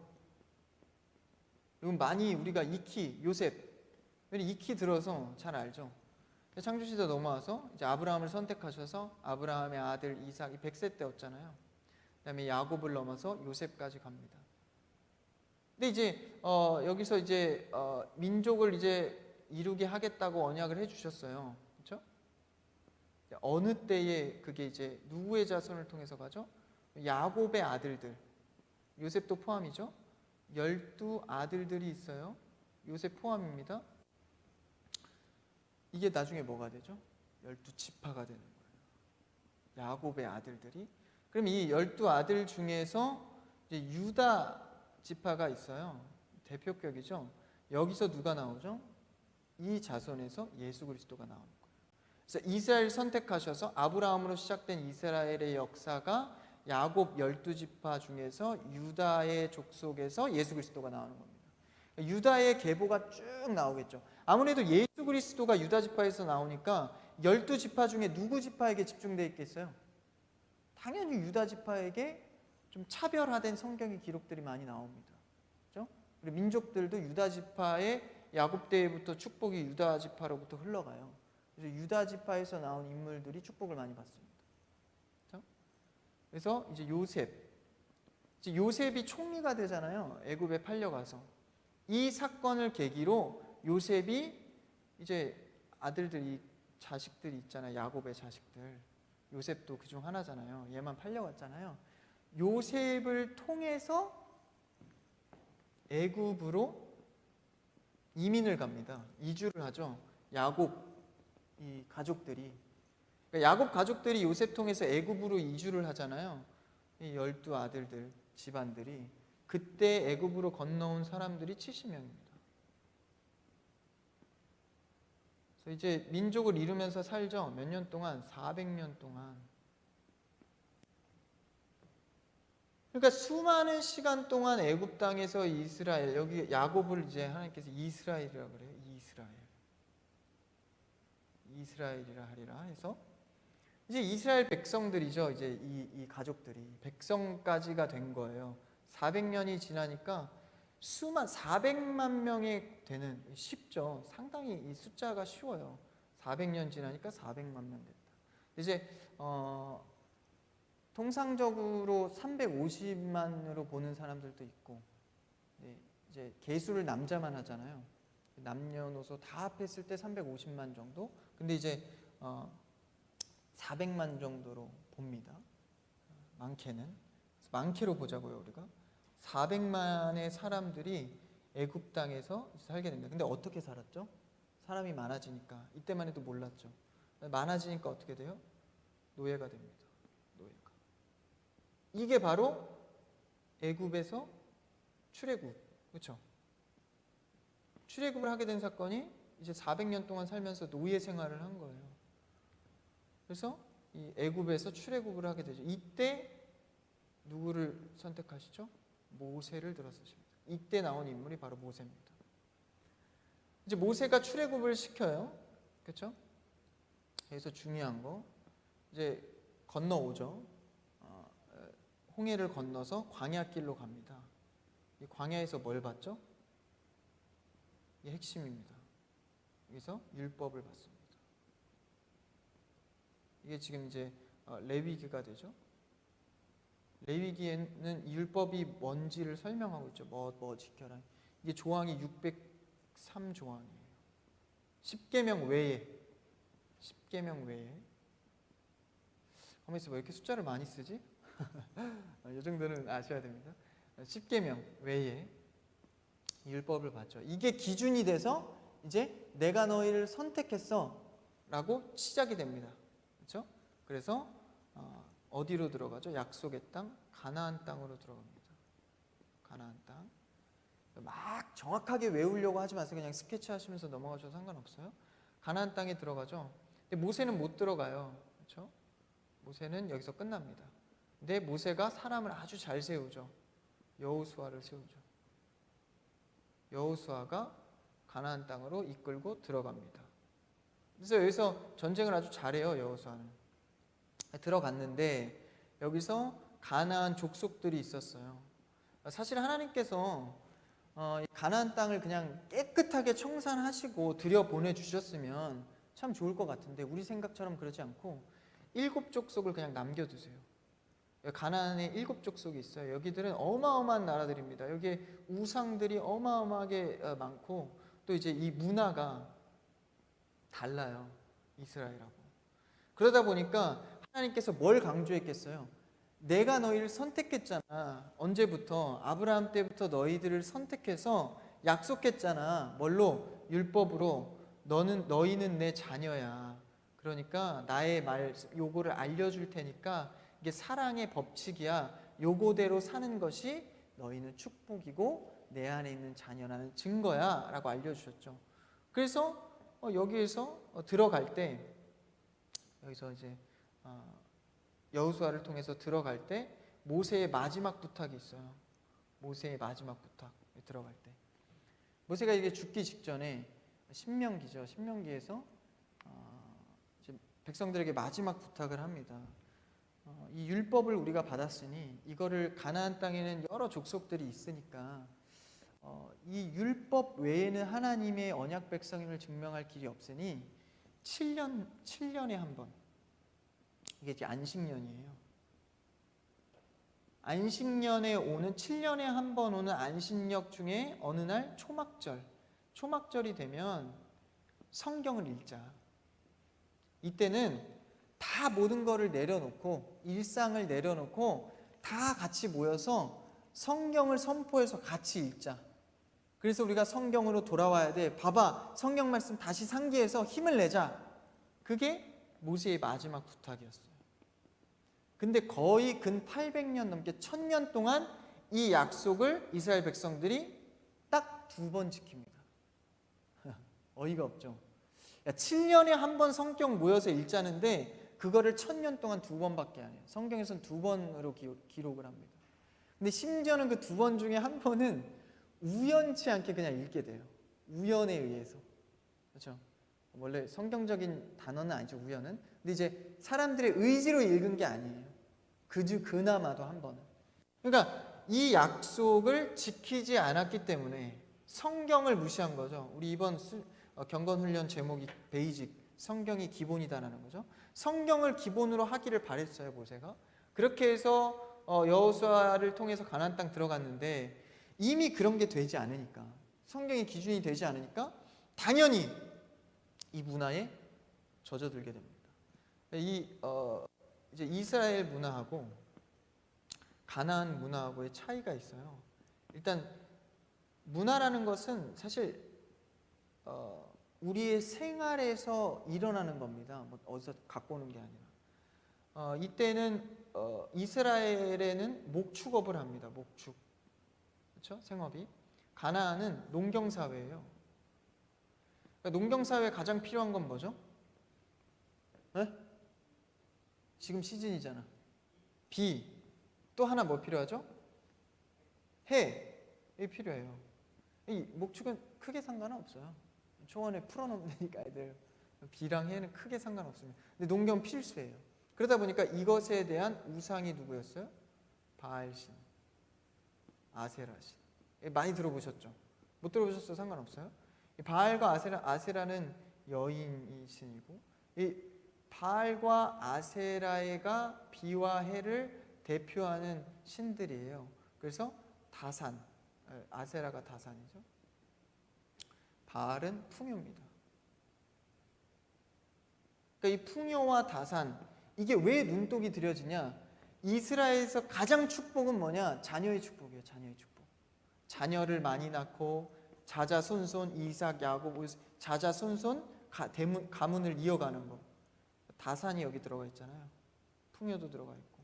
이건 많이 우리가 요셉. 익히 들어서 잘 알죠? 창조시대 넘어와서 이제 아브라함을 선택하셔서 아브라함의 아들 이삭이 100세 때였잖아요. 그다음에 야곱을 넘어서 요셉까지 갑니다. 근데 이제 여기서 이제 민족을 이제 이루게 하겠다고 언약을 해주셨어요. 그렇죠? 어느 때에 그게 이제 누구의 자손을 통해서 가죠? 야곱의 아들들, 요셉도 포함이죠. 12아들들이 있어요. 요셉 포함입니다. 이게 나중에 뭐가 되죠? 12지파가 되는 거예요. 야곱의 아들들이. 그럼 이 12아들 중에서 이제 유다 지파가 있어요. 대표격이죠. 여기서 누가 나오죠? 이 자손에서 예수 그리스도가 나오는 거예요. 그래서 이스라엘 선택하셔서 아브라함으로 시작된 이스라엘의 역사가 야곱 12지파 중에서 유다의 족속에서 예수 그리스도가 나오는 겁니다. 유다의 계보가 쭉 나오겠죠. 아무래도 예수 그리스도가 유다 지파에서 나오니까 12지파 중에 누구 지파에게 집중되어 있겠어요? 당연히 유다 지파에게 좀 차별화된 성경의 기록들이 많이 나옵니다. 그렇죠? 그리고 민족들도 유다 지파의 야곱 때부터 축복이 유다 지파로부터 흘러가요. 그래서 유다 지파에서 나온 인물들이 축복을 많이 받습니다. 그렇죠? 그래서 이제 요셉이 총리가 되잖아요. 애굽에 팔려가서. 이 사건을 계기로 요셉이 이제 아들들이 자식들이 있잖아요. 야곱의 자식들. 요셉도 그중 하나잖아요. 얘만 팔려갔잖아요. 요셉을 통해서 애굽으로 이민을 갑니다. 이주를 하죠. 야곱 이 가족들이. 그러니까 야곱 가족들이 요셉 통해서 애굽으로 이주를 하잖아요. 이 12아들들 집안들이. 그때 애굽으로 건너온 사람들이 70명입니다. 그래서 이제 민족을 이루면서 살죠. 몇 년 동안? 400년 동안. 그러니까 수많은 시간 동안 애굽 땅에서 이스라엘, 여기 야곱을 이제 하나님께서 이스라엘이라고 그래요. 이스라엘이라 하리라 해서 이제 이스라엘 백성들이죠. 이제 이 가족들이 백성까지가 된 거예요. 400년이 지나니까 400만 명이 되는, 쉽죠. 상당히 이 숫자가 쉬워요. 400년 지나니까 400만 명 됐다. 이제 통상적으로 350만으로 보는 사람들도 있고, 이제 계수를 남자만 하잖아요. 남녀노소 다 합했을 때 350만 정도. 근데 이제 400만 정도로 봅니다. 많게는. 많게로 보자고요, 우리가. 400만의 사람들이 애굽 땅에서 살게 됩니다. 근데 어떻게 살았죠? 사람이 많아지니까. 이때만 해도 몰랐죠. 많아지니까 어떻게 돼요? 노예가 됩니다. 노예가. 이게 바로 애굽에서 출애굽. 그렇죠? 출애굽을 하게 된 사건이 이제 400년 동안 살면서 노예 생활을 한 거예요. 그래서 이 애굽에서 출애굽을 하게 되죠. 이때 누구를 선택하시죠? 모세를 들어서십니다. 이때 나온 인물이 바로 모세입니다. 이제 모세가 출애굽을 시켜요. 그렇죠? 여기서 중요한 거 이제 건너오죠. 홍해를 건너서 광야길로 갑니다. 이 광야에서 뭘 받죠? 이게 핵심입니다. 여기서 율법을 받습니다. 이게 지금 이제 레위기가 되죠. 레위기에는 율법이 뭔지를 설명하고 있죠. 뭐 지켜라. 이게 조항이 603조항이에요. 10계명 외에. 10계명 외에. 가만히 있어봐. 왜 이렇게 숫자를 많이 쓰지? 이 정도는 아셔야 됩니다. 10계명 외에 율법을 받죠. 이게 기준이 돼서 이제 내가 너희를 선택했어 라고 시작이 됩니다. 그렇죠? 그래서 어디로 들어가죠? 약속의 땅, 가나안 땅으로 들어갑니다. 가나안 땅. 막 정확하게 외우려고 하지 마세요. 그냥 스케치 하시면서 넘어가셔도 상관없어요. 가나안 땅에 들어가죠. 근데 모세는 못 들어가요. 그렇죠? 모세는 여기서 끝납니다. 근데 모세가 사람을 아주 잘 세우죠. 여호수아를 세우죠. 여호수아가 가나안 땅으로 이끌고 들어갑니다. 그래서 여기서 전쟁을 아주 잘해요. 여호수아는. 들어갔는데 여기서 가나안 족속들이 있었어요. 사실 하나님께서 가나안 땅을 그냥 깨끗하게 청산하시고 들여보내주셨으면 참 좋을 것 같은데 우리 생각처럼 그러지 않고 7족속을 그냥 남겨두세요. 가나안에 7족속이 있어요. 여기들은 어마어마한 나라들입니다. 여기에 우상들이 어마어마하게 많고 또 이제 이 문화가 달라요. 이스라엘하고. 그러다 보니까 하나님께서 뭘 강조했겠어요? 내가 너희를 선택했잖아. 언제부터? 아브라함 때부터 너희들을 선택해서 약속했잖아. 뭘로? 율법으로. 너희는 내 자녀야. 그러니까 나의 요거를 알려줄 테니까 이게 사랑의 법칙이야. 요거대로 사는 것이 너희는 축복이고 내 안에 있는 자녀라는 증거야 라고 알려주셨죠. 그래서 여기에서 들어갈 때 여기서 이제 여호수아를 통해서 들어갈 때 모세의 마지막 부탁이 있어요. 모세의 마지막 부탁 들어갈 때 모세가 이게 죽기 직전에 신명기죠. 신명기에서 백성들에게 마지막 부탁을 합니다. 이 율법을 우리가 받았으니 이거를 가나안 땅에는 여러 족속들이 있으니까 이 율법 외에는 하나님의 언약 백성임을 증명할 길이 없으니 7년에 한 번, 이게 이제 안식년이에요. 안식년에 오는 7년에 한 번 오는 안식년 중에 어느 날 초막절이 되면 성경을 읽자. 이때는 다 모든 거를 내려놓고 일상을 내려놓고 다 같이 모여서 성경을 선포해서 같이 읽자. 그래서 우리가 성경으로 돌아와야 돼. 봐봐, 성경 말씀 다시 상기해서 힘을 내자. 그게 모세의 마지막 부탁이었어요. 근데 거의 근 800년 넘게 1000년 동안 이 약속을 이스라엘 백성들이 딱 2번 지킵니다. 어이가 없죠. 야, 7년에 한 번 성경 모여서 읽자는데 그거를 1000년 동안 2번밖에 안 해요. 성경에서는 2번으로 기록을 합니다. 근데 심지어는 그 2번 중에 한 번은 우연치 않게 그냥 읽게 돼요. 우연에 의해서. 그렇죠? 원래 성경적인 단어는 아니죠, 우연은. 근데 이제 사람들의 의지로 읽은 게 아니에요. 그나마도 한 번은. 그러니까 이 약속을 지키지 않았기 때문에 성경을 무시한 거죠. 우리 이번 경건훈련 제목이 베이직, 성경이 기본이다라는 거죠. 성경을 기본으로 하기를 바랬어요, 모세가. 그렇게 해서 여호수아를 통해서 가나안 땅 들어갔는데 이미 그런 게 되지 않으니까, 성경의 기준이 되지 않으니까 당연히 이 문화에 젖어들게 됩니다. 이제 이스라엘 문화하고 가나안 문화하고의 차이가 있어요. 일단 문화라는 것은 사실 우리의 생활에서 일어나는 겁니다. 뭐 어디서 갖고 오는 게 아니라. 이때는 이스라엘에는 목축업을 합니다. 목축, 그렇죠? 생업이. 가나안은 농경 사회예요. 그러니까 농경 사회에 가장 필요한 건 뭐죠? 네? 지금 시즌이잖아. 비. 또 하나 뭐 필요하죠? 해이 필요해요. 이 목축은 크게 상관은 없어요. 초원에 풀어놓으면 되니까 애들. 비랑 해는 크게 상관없습니다. 근데 농경 필수예요. 그러다 보니까 이것에 대한 우상이 누구였어요? 바알신, 아세라신. 많이 들어보셨죠? 못 들어보셨어도 상관없어요. 바알과 아세라는 여인이 신이고, 이 바알과 아세라가 비와 해를 대표하는 신들이에요. 그래서 다산, 아세라가 다산이죠. 바알은 풍요입니다. 그러니까 이 풍요와 다산, 이게 왜 눈독이 들여지냐? 이스라엘에서 가장 축복은 뭐냐? 자녀의 축복이에요. 자녀의 축복. 자녀를 많이 낳고 자자손손 이삭, 야곱, 자자손손 가문을 이어가는 거. 다산이 여기 들어가 있잖아요. 풍요도 들어가 있고.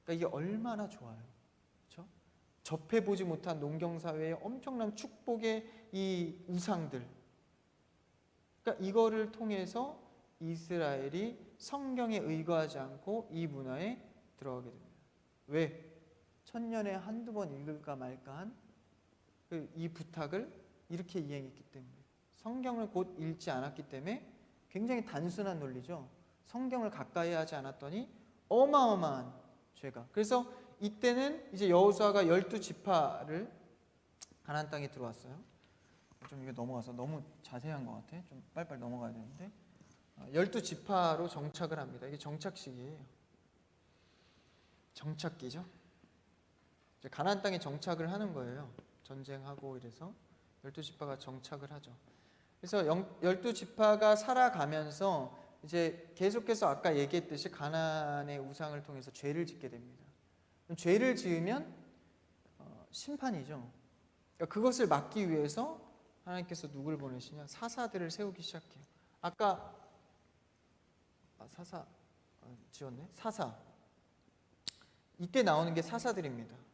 그러니까 이게 얼마나 좋아요. 그렇죠? 접해보지 못한 농경사회의 엄청난 축복의 이 우상들. 그러니까 이거를 통해서 이스라엘이 성경에 의거하지 않고 이 문화에 들어가게 됩니다. 왜? 1000년에 한두 번 읽을까 말까 한 이 부탁을 이렇게 이행했기 때문에, 성경을 곧 읽지 않았기 때문에. 굉장히 단순한 논리죠. 성경을 가까이 하지 않았더니 어마어마한 죄가. 그래서 이때는 이제 여호수아가 12지파를 가나안 땅에 들어왔어요. 좀 이게 넘어가서 너무 자세한 것 같아. 좀 빨리빨리 넘어가야 되는데 12지파로 정착을 합니다. 이게 정착식이에요. 정착기죠. 이제 가나안 땅에 정착을 하는 거예요. 전쟁하고 이래서 12지파가 정착을 하죠. 그래서 12지파가 살아가면서 이제 계속해서 아까 얘기했듯이 가나안의 우상을 통해서 죄를 짓게 됩니다. 죄를 지으면 심판이죠. 그러니까 그것을 막기 위해서 하나님께서 누구를 보내시냐? 사사들을 세우기 시작해요. 아까 사사 지웠네. 사사. 이때 나오는 게 사사들입니다.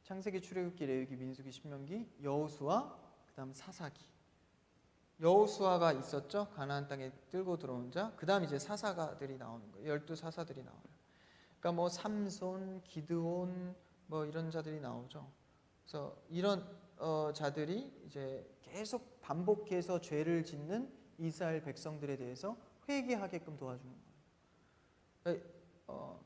창세기, 출애굽기, 레위기, 민수기, 신명기, 여호수아, 그다음 사사기. 여호수아가 있었죠. 가나안 땅에 끌고 들어온 자. 그다음 이제 사사가들이 나오는 거예요. 12사사들이 나와요. 그러니까 뭐 삼손, 기드온 뭐 이런 자들이 나오죠. 그래서 이런 자들이 이제 계속 반복해서 죄를 짓는 이스라엘 백성들에 대해서 회개하게끔 도와주는 거예요. 그러니까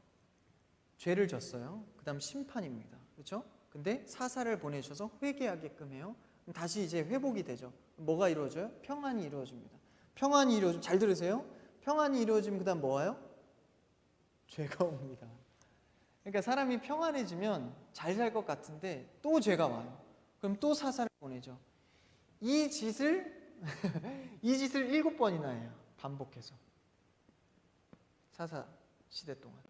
죄를 졌어요. 그다음 심판입니다. 그렇죠? 근데 사사를 보내셔서 회개하게끔 해요. 다시 이제 회복이 되죠. 뭐가 이루어져요? 평안이 이루어집니다. 평안이 이루어지면, 잘 들으세요. 평안이 이루어지면 그다음 뭐 와요? 죄가 옵니다. 그러니까 사람이 평안해지면 잘 살 것 같은데 또 죄가 와요. 그럼 또 사사를 보내죠. 이 짓을 7번이나 해요. 반복해서. 사사 시대 동안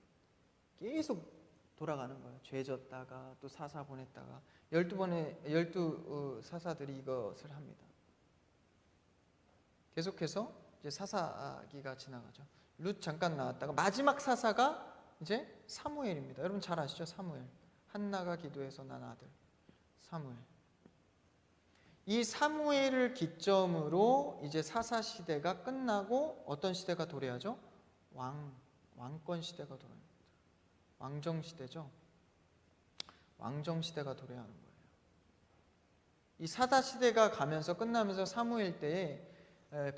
계속 돌아가는 거예요. 죄 졌다가 또 사사 보냈다가 12 사사들이 이것을 합니다. 계속해서 이제 사사기가 지나가죠. 룻 잠깐 나왔다가 마지막 사사가 이제 사무엘입니다. 여러분 잘 아시죠? 사무엘. 한나가 기도해서 난 아들 사무엘. 이 사무엘을 기점으로 이제 사사 시대가 끝나고 어떤 시대가 도래하죠? 왕권 시대가 도래합니다. 왕정 시대죠. 왕정 시대가 도래하는 거예요. 이 사사 시대가 가면서 끝나면서 사무엘 때에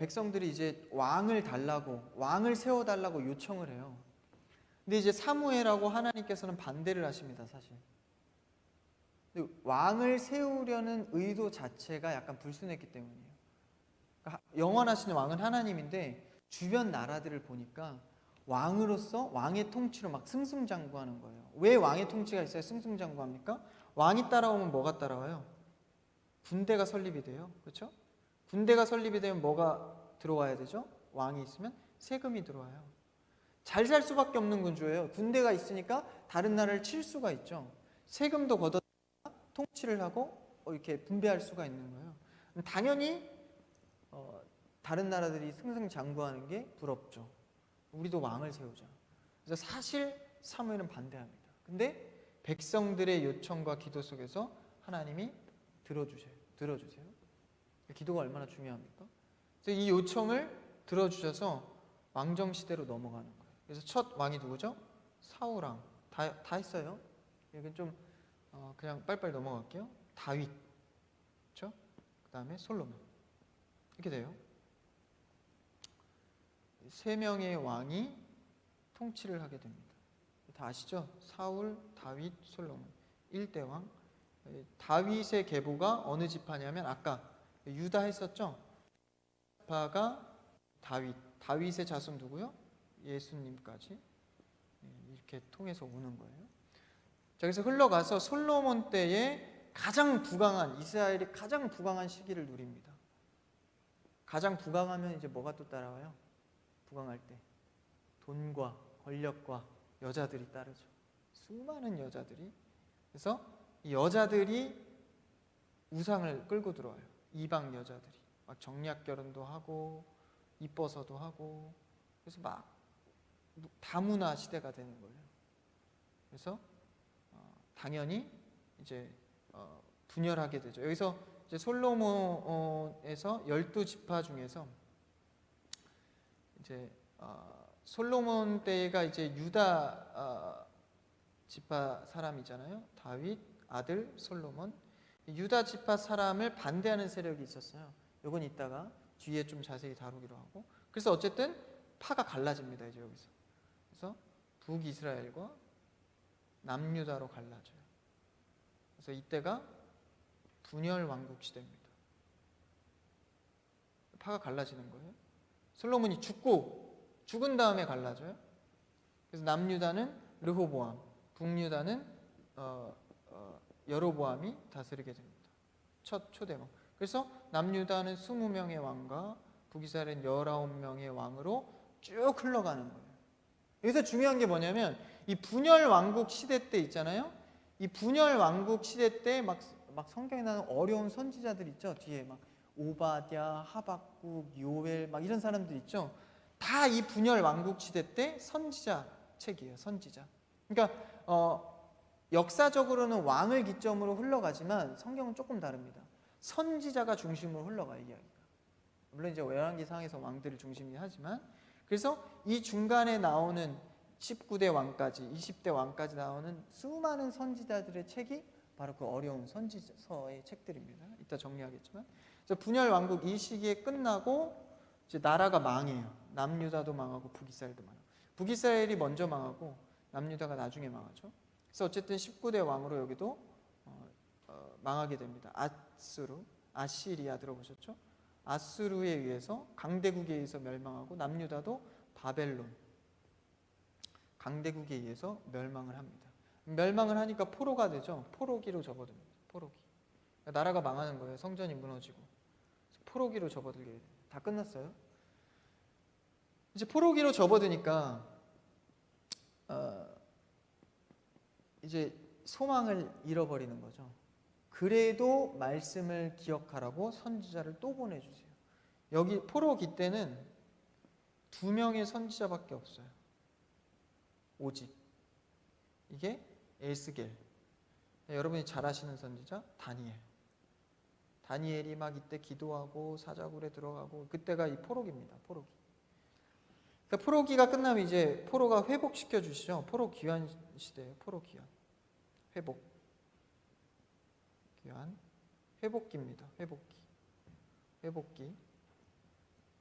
백성들이 이제 왕을 달라고, 왕을 세워달라고 요청을 해요. 근데 이제 사무엘하고 하나님께서는 반대를 하십니다, 사실. 근데 왕을 세우려는 의도 자체가 약간 불순했기 때문이에요. 그러니까 영원하신 왕은 하나님인데 주변 나라들을 보니까 왕으로서 왕의 통치로 막 승승장구하는 거예요. 왜 왕의 통치가 있어야 승승장구합니까? 왕이 따라오면 뭐가 따라와요? 군대가 설립이 돼요. 그렇죠? 군대가 설립이 되면 뭐가 들어와야 되죠? 왕이 있으면 세금이 들어와요. 잘 살 수밖에 없는 구조예요. 군대가 있으니까 다른 나라를 칠 수가 있죠. 세금도 걷어 통치를 하고 이렇게 분배할 수가 있는 거예요. 당연히 다른 나라들이 승승장구하는 게 부럽죠. 우리도 왕을 세우자. 그래서 사실 사무엘은 반대합니다. 근데 백성들의 요청과 기도 속에서 하나님이 들어주세요. 기도가 얼마나 중요합니까? 그래서 이 요청을 들어주셔서 왕정 시대로 넘어가는 거예요. 그래서 첫 왕이 누구죠? 사울왕. 다 했어요. 이건 좀 그냥 빨리빨리 넘어갈게요. 다윗, 그렇죠? 그 다음에 솔로몬. 이렇게 돼요. 세 명의 왕이 통치를 하게 됩니다. 다 아시죠? 사울, 다윗, 솔로몬. 1대 왕. 다윗의 계보가 어느 지파냐면 아까 유다 했었죠? 지파가 다윗의 자손 누구요? 예수님까지 이렇게 통해서 오는 거예요. 자, 그래서 흘러가서 솔로몬 때에 가장 부강한, 이스라엘이 가장 부강한 시기를 누립니다. 가장 부강하면 이제 뭐가 또 따라와요? 부강할 때 돈과 권력과 여자들이 따르죠. 수많은 여자들이. 그래서 이 여자들이 우상을 끌고 들어와요. 이방 여자들이 막 정략 결혼도 하고 이뻐서도 하고, 그래서 막 다문화 시대가 되는 거예요. 그래서 당연히 이제 분열하게 되죠. 여기서 이제 솔로몬에서 12지파 중에서 이제 솔로몬 때가 이제 유다 지파 사람이잖아요. 다윗 아들 솔로몬. 유다 지파 사람을 반대하는 세력이 있었어요. 이건 이따가 뒤에 좀 자세히 다루기로 하고. 그래서 어쨌든 파가 갈라집니다. 이제 여기서. 그래서 북이스라엘과 남유다로 갈라져요. 그래서 이때가 분열 왕국 시대입니다. 파가 갈라지는 거예요. 솔로몬이 죽은 다음에 갈라져요. 그래서 남유다는 르호보암, 북유다는 여로보암이 다스리게 됩니다. 첫 초대왕. 그래서 남유다는 20명의 왕과 북이스라엘은 19명의 왕으로 쭉 흘러가는 거예요. 여기서 중요한 게 뭐냐면 이 분열 왕국 시대 때 있잖아요. 이 분열 왕국 시대 때 막 성경에 나오는 어려운 선지자들 있죠. 뒤에 막 오바댜, 하박국, 요엘 막 이런 사람들 있죠. 다 이 분열 왕국 시대 때 선지자 책이에요. 선지자. 그러니까 역사적으로는 왕을 기점으로 흘러가지만 성경은 조금 다릅니다. 선지자가 중심으로 흘러가요, 이야기가. 물론 이제 열왕기상에서 왕들을 중심이 하지만, 그래서 이 중간에 나오는 19대 왕까지 20대 왕까지 나오는 수많은 선지자들의 책이 바로 그 어려운 선지서의 책들입니다. 이따 정리하겠지만, 그래서 분열 왕국 이 시기에 끝나고 이제 나라가 망해요. 남유다도 망하고 북이스라엘도 망하고. 북이스라엘이 먼저 망하고 남유다가 나중에 망하죠. 그래서 어쨌든 19대 왕으로 여기도 망하게 됩니다. 아시리아 들어보셨죠? 아수르에 의해서 강대국에 의해서 멸망하고 멸망하고 바벨론 강대국에 의해서 멸망을 합니다. 멸망을 하니까 포로가 되죠. 포로기로 접어듭니다. 포로기. 그러니까 나라가 망하는 거예요. 성전이 무너지고 포로기로 접어들게 됩니다. 다 끝났어요. 이제 포로기로 접어드니까 이제 소망을 잃어버리는 거죠. 그래도 말씀을 기억하라고 선지자를 또 보내주세요. 여기 포로기 때는 2명의 선지자밖에 없어요. 오직 이게 에스겔. 여러분이 잘 아시는 선지자 다니엘. 다니엘이 막 이때 기도하고 사자굴에 들어가고 그때가 이 포로기입니다. 포로기. 그러니까 포로기가 끝나면 이제 포로가 회복시켜 주시죠. 포로 귀환 시대예요. 포로 귀환. 회복. 귀환. 회복기입니다. 회복기. 회복기.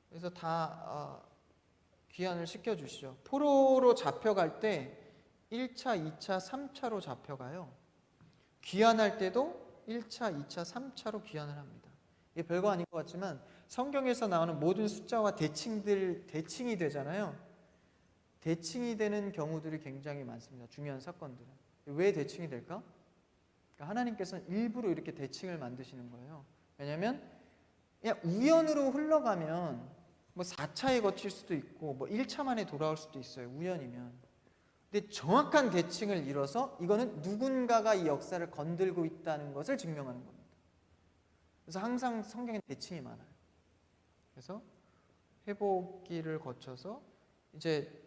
그래서 다 귀환을 시켜 주시죠. 포로로 잡혀갈 때 1차, 2차, 3차로 잡혀가요. 귀환할 때도 1차, 2차, 3차로 귀환을 합니다. 이게 별거 아닌 것 같지만 성경에서 나오는 모든 숫자와 대칭이 되잖아요. 대칭이 되는 경우들이 굉장히 많습니다. 중요한 사건들은. 왜 대칭이 될까? 그러니까 하나님께서는 일부러 이렇게 대칭을 만드시는 거예요. 왜냐하면 그냥 우연으로 흘러가면 뭐 4차에 거칠 수도 있고 뭐 1차 만에 돌아올 수도 있어요. 우연이면. 근데 정확한 대칭을 이뤄서 이거는 누군가가 이 역사를 건들고 있다는 것을 증명하는 겁니다. 그래서 항상 성경에 대칭이 많아요. 그래서 회복기를 거쳐서 이제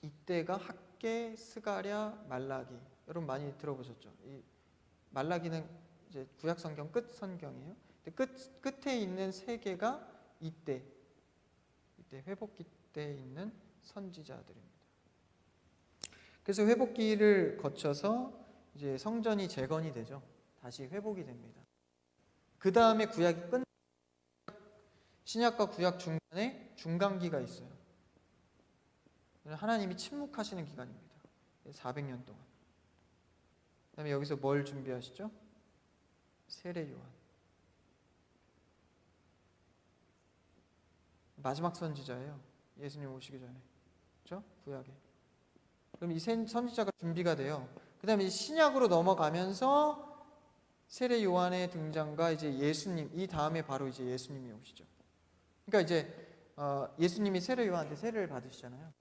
이때가 학개, 스가랴, 말라기. 여러분 많이 들어보셨죠? 이 말라기는 이제 구약 성경 끝 성경이에요. 끝에 있는 세 개가 이때 회복기 때 있는 선지자들입니다. 그래서 회복기를 거쳐서 이제 성전이 재건이 되죠. 다시 회복이 됩니다. 그 다음에 구약이 끝 신약과 구약 중간에 중간기가 있어요. 하나님이 침묵하시는 기간입니다. 400년 동안. 그다음에 여기서 뭘 준비하시죠? 세례 요한. 마지막 선지자예요. 예수님 오시기 전에. 그렇죠? 구약에. 그럼 이 선지자가 준비가 돼요. 그다음에 신약으로 넘어가면서 세례 요한의 등장과 이제 예수님, 이 다음에 바로 이제 예수님이 오시죠. 그러니까 이제 예수님이 세례 요한한테 세례를 받으시잖아요.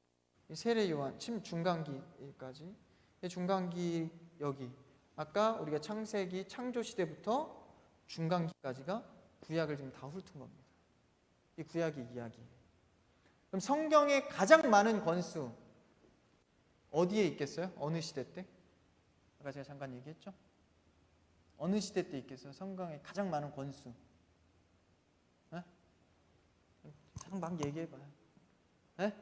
이 세례 요한 중간기까지. 중간기 여기 아까 우리가 창세기 창조 시대부터 중간기까지가 구약을 지금 다 훑은 겁니다. 이 구약의 이야기. 그럼 성경의 가장 많은 권수 어디에 있겠어요? 어느 시대 때? 아까 제가 잠깐 얘기했죠? 어느 시대 때 있겠어요? 성경의 가장 많은 권수. 네? 잠깐 막 얘기해봐요. 네?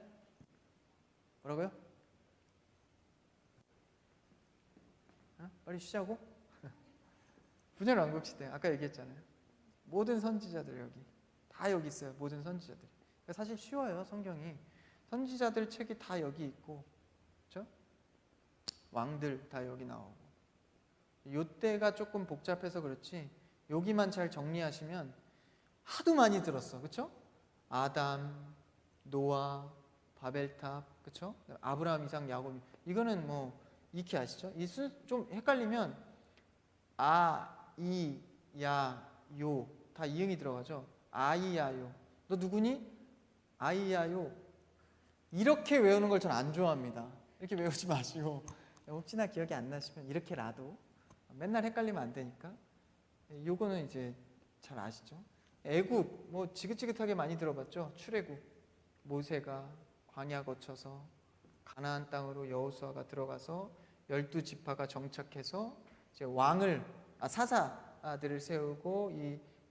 뭐라고요? 빨리 쉬자고? 분열왕국 시대. 아까 얘기했잖아요. 모든 선지자들 다 여기 있어요. 모든 선지자들이. 그러니까 사실 쉬워요. 성경이. 선지자들 책이 다 여기 있고, 그렇죠? 왕들 다 여기 나오고. 요때가 조금 복잡해서 그렇지 여기만 잘 정리하시면 하도 많이 들었어. 그렇죠? 아담, 노아, 바벨탑, 그렇죠? 아브라함, 이삭, 야곱. 이거는 뭐 익히 아시죠? 이 좀 헷갈리면 아, 이, 야, 요 다 이응이 들어가죠. 아이야요. 너 누구니? 아이야요. 이렇게 외우는 걸 전 안 좋아합니다. 이렇게 외우지 마시고 혹시나 기억이 안 나시면 이렇게라도 맨날 헷갈리면 안 되니까 요거는 이제 잘 아시죠. 애굽 뭐 지긋지긋하게 많이 들어봤죠. 출애굽 모세가 광야 거쳐서 가나안 땅으로 여호수아가 들어가서 12지파가 정착해서 이제 사사들을 세우고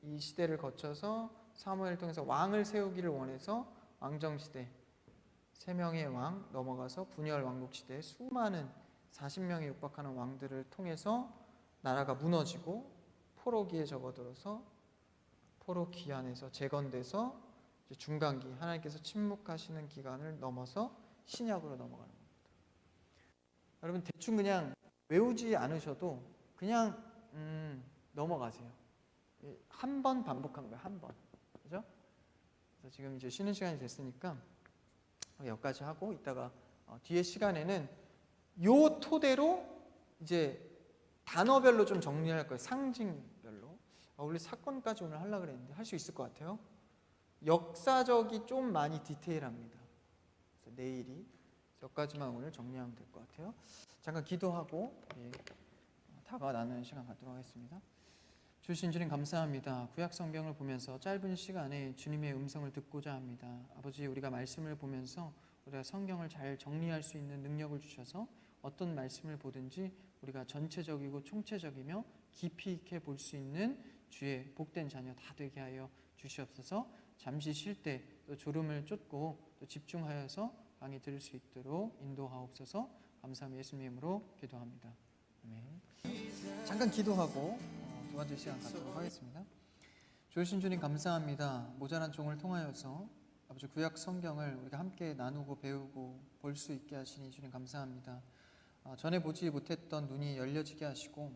이 시대를 거쳐서 사무엘을 통해서 왕을 세우기를 원해서 왕정시대 3명의 왕 넘어가서 분열 왕국 시대에 수많은 40명에 육박하는 왕들을 통해서 나라가 무너지고 포로기에 접어들어서 포로 기한에서 재건돼서 이제 중간기 하나님께서 침묵하시는 기간을 넘어서 신약으로 넘어가는 겁니다. 여러분 대충 그냥 외우지 않으셔도 그냥 넘어가세요. 한 번 반복한 거예요. 한 번. 그죠? 그래서 지금 이제 쉬는 시간이 됐으니까 여기까지 하고 이따가 뒤에 시간에는 요 토대로 이제 단어별로 좀 정리할 거예요. 상징별로. 원래 사건까지 오늘 하려고 그랬는데 할 수 있을 것 같아요. 역사적이 좀 많이 디테일합니다. 그래서 내일이 여기까지만 오늘 정리하면 될 것 같아요. 잠깐 기도하고 다과 나누는 시간 갖도록 하겠습니다. 주신 주님 감사합니다. 구약 성경을 보면서 짧은 시간에 주님의 음성을 듣고자 합니다. 아버지 우리가 말씀을 보면서 우리가 성경을 잘 정리할 수 있는 능력을 주셔서 어떤 말씀을 보든지 우리가 전체적이고 총체적이며 깊이 있게 볼 수 있는 주의 복된 자녀 다 되게 하여 주시옵소서. 잠시 쉴 때 또 졸음을 쫓고 또 집중하여서 강의 들을 수 있도록 인도하옵소서. 감사하며 예수님 이름으로 기도합니다. 아멘. 잠깐 기도하고 두 번째 시간 갖도록 하겠습니다. 좋으신 주님 감사합니다. 모자란 종을 통하여서 아버지 구약 성경을 우리가 함께 나누고 배우고 볼 수 있게 하시니 주님 감사합니다. 전에 보지 못했던 눈이 열려지게 하시고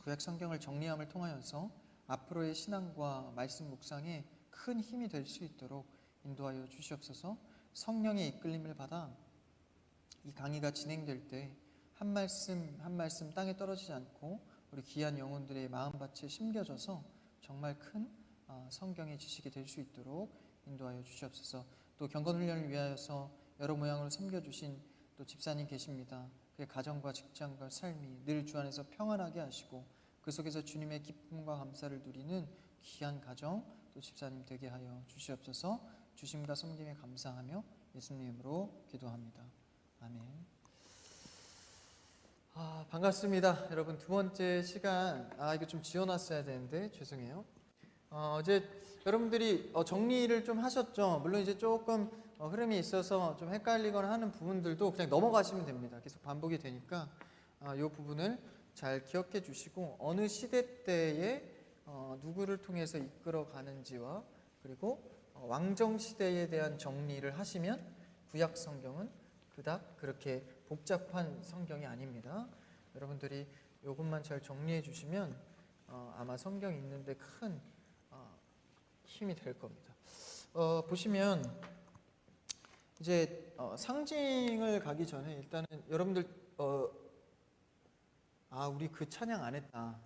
구약 성경을 정리함을 통하여서 앞으로의 신앙과 말씀 묵상에 큰 힘이 될 수 있도록 인도하여 주시옵소서. 성령의 이끌림을 받아 이 강의가 진행될 때 한 말씀 한 말씀 땅에 떨어지지 않고 우리 귀한 영혼들의 마음밭에 심겨져서 정말 큰 성경의 지식이 될 수 있도록 인도하여 주시옵소서. 또 경건훈련을 위하여서 여러 모양으로 섬겨주신 또 집사님 계십니다. 그의 가정과 직장과 삶이 늘 주 안에서 평안하게 하시고 그 속에서 주님의 기쁨과 감사를 누리는 귀한 가정 또 집사님 되게 하여 주시옵소서. 주심과 섬김에 감사하며 예수님으로 기도합니다. 아멘. 반갑습니다. 여러분 두 번째 시간 이거 좀 지어놨어야 되는데 죄송해요. 어제 여러분들이 정리를 좀 하셨죠? 물론 이제 조금 흐름이 있어서 좀 헷갈리거나 하는 부분들도 그냥 넘어가시면 됩니다. 계속 반복이 되니까 이 부분을 잘 기억해 주시고 어느 시대 때에 누구를 통해서 이끌어 가는지와 그리고 왕정 시대에 대한 정리를 하시면 구약 성경은 그닥 그렇게 복잡한 성경이 아닙니다. 여러분들이 이것만 잘 정리해 주시면 아마 성경 읽는데 큰 힘이 될 겁니다. 보시면 이제 상징을 가기 전에 일단은 여러분들 우리 그 찬양 안 했다.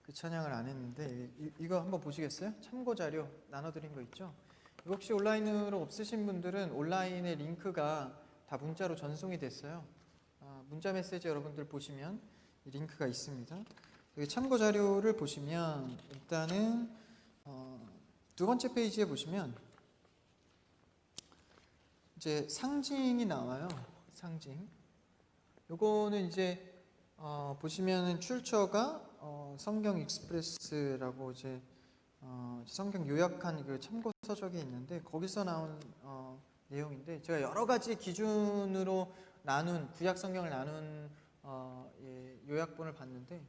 그 찬양을 안 했는데 이거 한번 보시겠어요? 참고 자료 나눠드린 거 있죠? 이거 혹시 온라인으로 없으신 분들은 온라인의 링크가 다 문자로 전송이 됐어요. 문자 메시지 여러분들 보시면 이 링크가 있습니다. 여기 참고 자료를 보시면 일단은 두 번째 페이지에 보시면 이제 상징이 나와요. 상징. 요거는 이제 보시면은 출처가 성경 익스프레스라고 이제 성경 요약한 그 참고 서적이 있는데 거기서 나온 내용인데 제가 여러 가지 기준으로 나눈 구약 성경을 나눈 요약본을 봤는데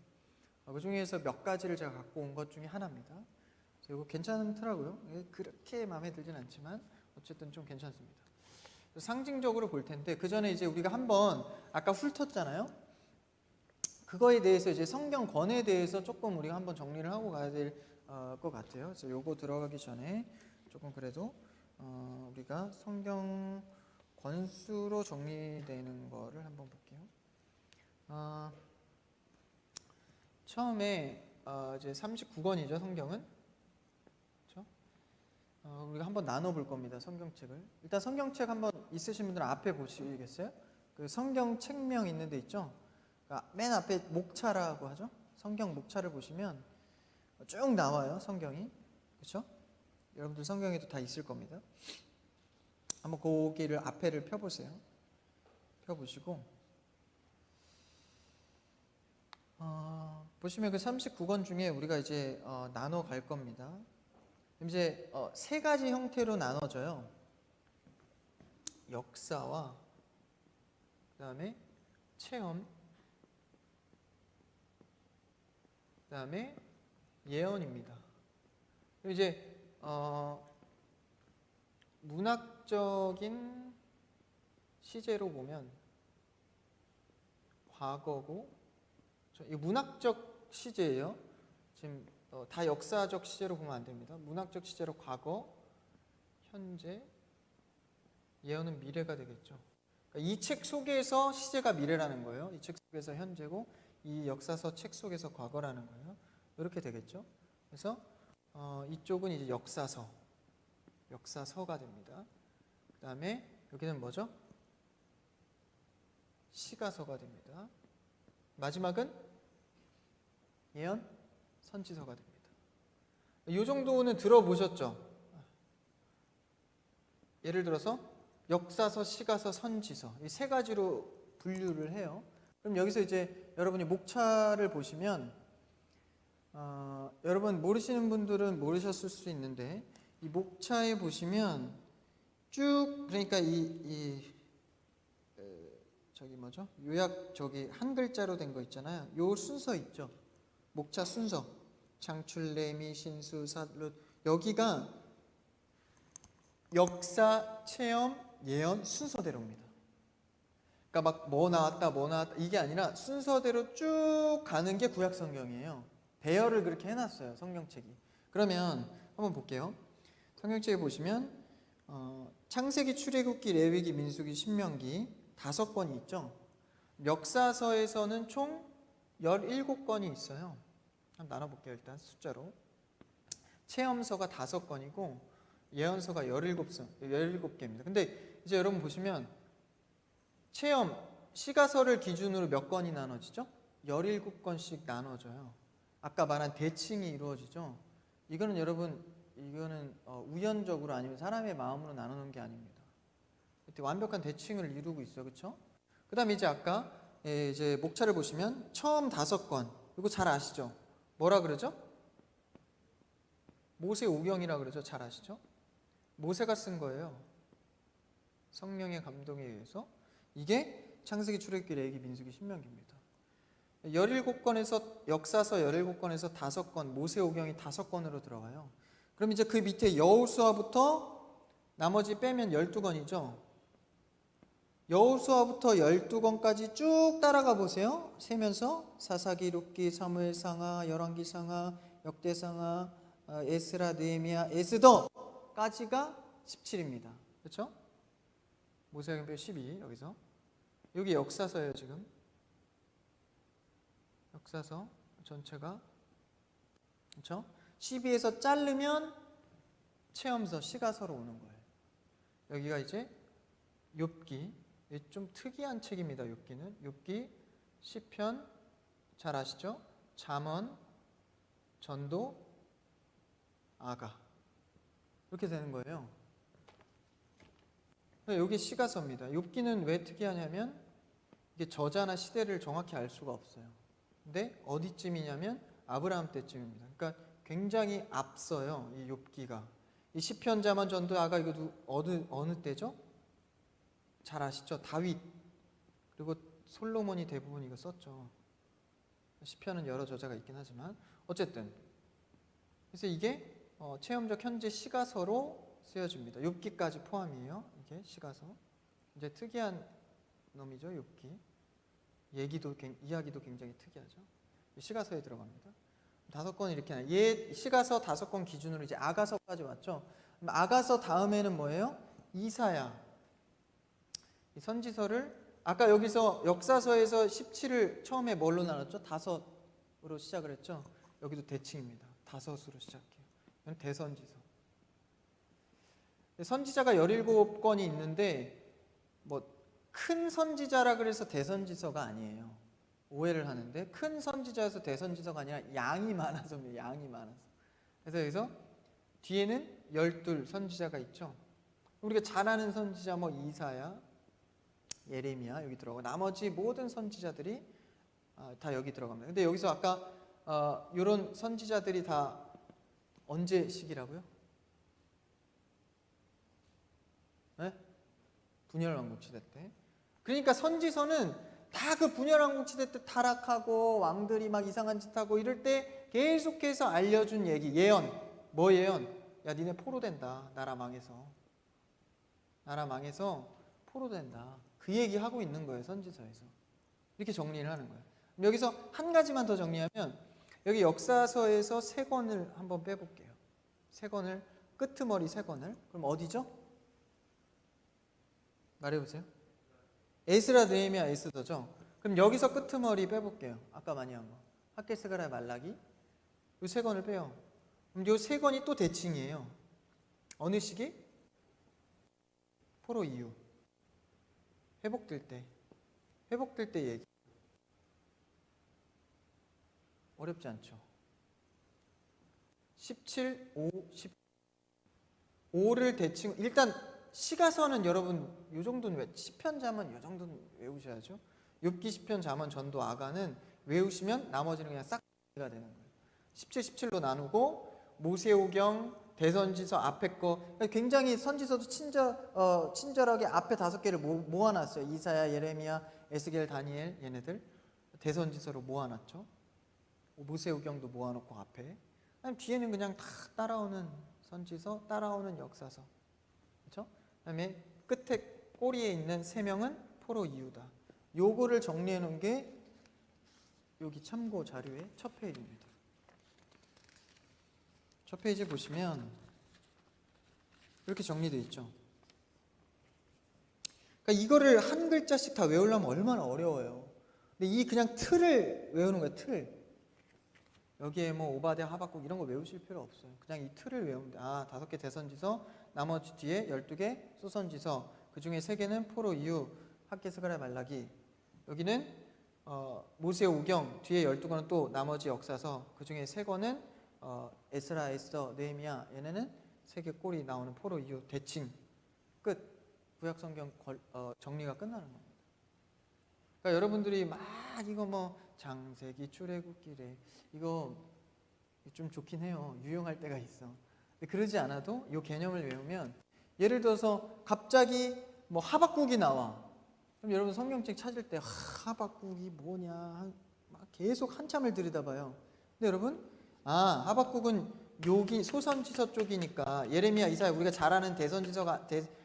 그 중에서 몇 가지를 제가 갖고 온 것 중에 하나입니다. 이거 괜찮더라고요. 그렇게 마음에 들진 않지만 어쨌든 좀 괜찮습니다. 상징적으로 볼 텐데 그 전에 이제 우리가 한번 아까 훑었잖아요. 그거에 대해서 이제 성경 권에 대해서 조금 우리가 한번 정리를 하고 가야 될 것 같아요. 그래서 요거 들어가기 전에 조금 그래도 우리가 성경 권수로 정리되는 거를 한번 볼게요. 처음에 이제 39권이죠, 성경은. 그렇죠? 우리가 한번 나눠 볼 겁니다, 성경책을. 일단 성경책 한번 있으신 분들은 앞에 보시겠어요? 그 성경 책명 있는 데 있죠? 그러니까 맨 앞에 목차라고 하죠. 성경 목차를 보시면 쭉 나와요, 성경이. 그렇죠? 여러분들 성경에도 다 있을 겁니다. 한번 거기를 앞에를 펴보세요. 펴보시고 보시면 그 39권 중에 우리가 이제 나눠 갈 겁니다. 이제 세 가지 형태로 나눠져요. 역사와 그다음에 체험, 그다음에 예언입니다. 이제 문학적인 시제로 보면 과거고, 이 문학적 시제예요. 지금 다 역사적 시제로 보면 안 됩니다. 문학적 시제로 과거, 현재, 예언은 미래가 되겠죠. 그러니까 이 책 속에서 시제가 미래라는 거예요. 이 책 속에서 현재고, 이 역사서 책 속에서 과거라는 거예요. 이렇게 되겠죠. 그래서 이쪽은 이제 역사서가 됩니다. 그 다음에 여기는 뭐죠? 시가서가 됩니다. 마지막은 예언, 선지서가 됩니다. 이 정도는 들어보셨죠? 예를 들어서 역사서, 시가서, 선지서 이 세 가지로 분류를 해요. 그럼 여기서 이제 여러분이 목차를 보시면 여러분 모르시는 분들은 모르셨을 수 있는데 이 목차에 보시면 쭉 그러니까 저기 뭐죠? 요약 저기 한 글자로 된 거 있잖아요. 요 순서 있죠. 목차 순서. 창출, 레미, 신수, 삿룻. 여기가 역사, 체험, 예언 순서대로입니다. 그러니까 막 뭐 나왔다 이게 아니라 순서대로 쭉 가는 게 구약 성경이에요. 배열을 그렇게 해놨어요. 성경책이. 그러면 한번 볼게요. 성경책에 보시면 창세기, 출애굽기, 레위기, 민수기, 신명기 5권이 있죠. 역사서에서는 총 17권이 있어요. 한번 나눠볼게요. 일단 숫자로. 체험서가 5권이고 예언서가 17개입니다. 근데 이제 여러분 보시면 체험, 시가서를 기준으로 몇 권이 나눠지죠? 17권씩 나눠져요. 아까 말한 대칭이 이루어지죠. 이거는 여러분 우연적으로 아니면 사람의 마음으로 나누는 게 아닙니다. 완벽한 대칭을 이루고 있어요. 그렇죠? 그 다음에 이제 아까 이제 목차를 보시면 처음 5권 이거 잘 아시죠? 뭐라 그러죠? 모세오경이라 그러죠. 잘 아시죠? 모세가 쓴 거예요. 성령의 감동에 의해서. 이게 창세기, 출애굽기, 레위기, 민수기, 신명기입니다. 17권에서 역사서 17권에서 5권, 모세오경이 5권으로 들어가요. 그럼 이제 그 밑에 여호수아부터 나머지 빼면 12권이죠. 여호수아부터 12권까지 쭉 따라가 보세요. 세면서 사사기, 룻기, 사무엘상하, 열왕기상하, 역대상하, 에스라, 느헤미야, 에스더까지가 17입니다. 그렇죠? 모세오경 빼 12 여기서. 여기 역사서예요, 지금. 역사서 전체가. 그렇죠? 12에서 자르면 체험서, 시가서로 오는 거예요. 여기가 이제 욥기. 좀 특이한 책입니다. 욥기는. 욥기, 시편, 잘 아시죠? 잠언, 전도, 아가. 이렇게 되는 거예요. 여기 시가서입니다. 욥기는 왜 특이하냐면 이게 저자나 시대를 정확히 알 수가 없어요. 근데 어디쯤이냐면 아브라함 때쯤입니다. 그러니까 굉장히 앞서요. 이 욥기가. 이 시편, 잠언, 전도, 아가 이거 어느 때죠? 잘 아시죠? 다윗 그리고 솔로몬이 대부분 이거 썼죠. 시편은 여러 저자가 있긴 하지만 어쨌든 그래서 이게 체험적 현재 시가서로 쓰여집니다. 욥기까지 포함이에요. 이게 시가서. 이제 특이한 놈이죠. 욥기. 이야기도 굉장히 특이하죠. 시가서에 들어갑니다. 5권 이렇게 시가서 5권 기준으로 이제 아가서까지 왔죠. 아가서 다음에는 뭐예요? 이사야. 이 선지서를 아까 여기서 역사서에서 17을 처음에 뭘로 나눴죠? 5으로 시작을 했죠. 여기도 대칭입니다. 5으로 시작해요. 이건 대선지서. 선지자가 17권이 있는데 큰 선지자라 그래서 대선지서가 아니에요. 오해를 하는데 큰 선지자여서 대선지서가 아니라 양이 많아서입니다. 양이 많아서. 그래서 여기서 뒤에는 12 선지자가 있죠. 우리가 잘 아는 선지자 이사야, 예레미야 여기 들어가고 나머지 모든 선지자들이 다 여기 들어갑니다. 근데 여기서 아까 이런 선지자들이 다 언제 시기라고요? 네? 분열왕국시대 때. 그러니까 선지서는 다 그 분열왕국시대 때 타락하고 왕들이 막 이상한 짓 하고 이럴 때 계속해서 알려준 얘기, 예언. 뭐 예언? 야 니네 포로된다. 나라 망해서 포로된다. 그 얘기하고 있는 거예요. 선지서에서. 이렇게 정리를 하는 거예요. 여기서 한 가지만 더 정리하면 여기 역사서에서 3권을 한번 빼볼게요. 3권을 끄트머리 3권을. 그럼 어디죠? 말해보세요. 에스라, 느헤미야, 에스더죠. 그럼 여기서 끄트머리 빼볼게요. 아까 많이 한 거. 학개, 스가랴, 말라기. 이 3권을 빼요. 그럼 이 3권이 또 대칭이에요. 어느 시기? 포로 이후. 회복될 때 얘기. 어렵지 않죠? 17, 5를 대칭. 일단 시가서는 여러분 요 정도는 시편, 잠언 요 정도는 외우셔야죠. 욥기, 시편, 잠언, 전도, 아가는 외우시면 나머지는 그냥 싹 가 되는 거예요. 17, 17로 나누고 모세오경, 대선지서 앞에 거 굉장히 선지서도 친절하게 앞에 5개를 모아놨어요. 이사야, 예레미야, 에스겔, 다니엘 얘네들 대선지서로 모아놨죠. 모세오경도 모아놓고 앞에 뒤에는 그냥 다 따라오는 선지서, 따라오는 역사서, 그렇죠? 그다음에 끝에 꼬리에 있는 3명은 포로 이유다. 요거를 정리해 놓은 게 여기 참고 자료의 첫 페이지입니다. 첫 페이지 보시면 이렇게 정리되어 있죠. 그러니까 이거를 한 글자씩 다 외우려면 얼마나 어려워요. 근데 이 그냥 틀을 외우는 거예요. 틀. 여기에 뭐 오바댜, 하박국 이런 거 외우실 필요 없어요. 그냥 이 틀을 외우면 돼. 5개 대선지서, 나머지 뒤에 12개 소선지서, 그 중에 3개는 포로 이유, 학개, 스가랴, 말라기. 여기는 모세오경, 뒤에 12권은 또 나머지 역사서, 그 중에 3권은 에스라, 에스더, 느헤미야. 얘네는 3개 꼬리 나오는 포로 이유, 대칭. 끝. 구약성경 정리가 끝나는 겁니다. 그러니까 여러분들이 막 이거 뭐 창세기, 출애굽기래 이거 좀 좋긴 해요. 유용할 때가 있어. 근데 그러지 않아도 이 개념을 외우면, 예를 들어서 갑자기 뭐 하박국이 나와. 그럼 여러분 성경책 찾을 때 하박국이 뭐냐 막 계속 한참을 들여다봐요. 근데 여러분 하박국은 여기 소선지서 쪽이니까, 예레미야, 이사야 우리가 잘 아는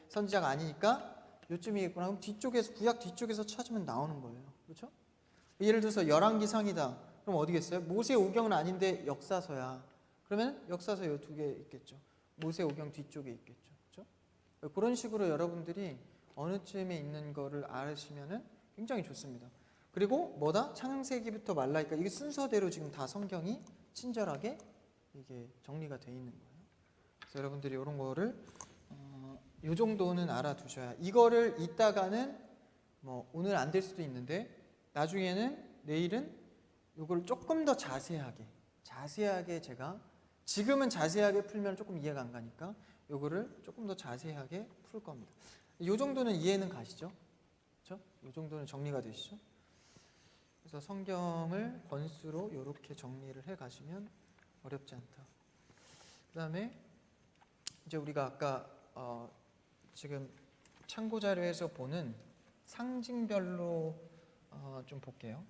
선지자가 아니니까 요쯤이겠구나. 그럼 뒤쪽에서, 구약 뒤쪽에서 찾으면 나오는 거예요. 그렇죠? 예를 들어서 열왕기상이다. 그럼 어디겠어요? 모세오경은 아닌데 역사서야. 그러면 역사서 요 2개 있겠죠. 모세오경 뒤쪽에 있겠죠. 그렇죠? 그런 식으로 여러분들이 어느 쯤에 있는 거를 알으시면은 굉장히 좋습니다. 그리고 뭐다? 창세기부터 말라기까 이게 순서대로 지금 다 성경이 친절하게 이게 정리가 돼 있는 거예요. 그래서 여러분들이 이런 거를 요 정도는 알아두셔야, 이거를 이따가는 뭐 오늘 안 될 수도 있는데 나중에는, 내일은 요거를 조금 더 자세하게 제가, 지금은 자세하게 풀면 조금 이해가 안 가니까 요거를 조금 더 자세하게 풀 겁니다. 요 정도는 이해는 가시죠? 그렇죠? 요 정도는 정리가 되시죠? 그래서 성경을 권수로 이렇게 정리를 해 가시면 어렵지 않다. 그 다음에 이제 우리가 아까 지금 참고 자료에서 보는 상징별로 좀 볼게요.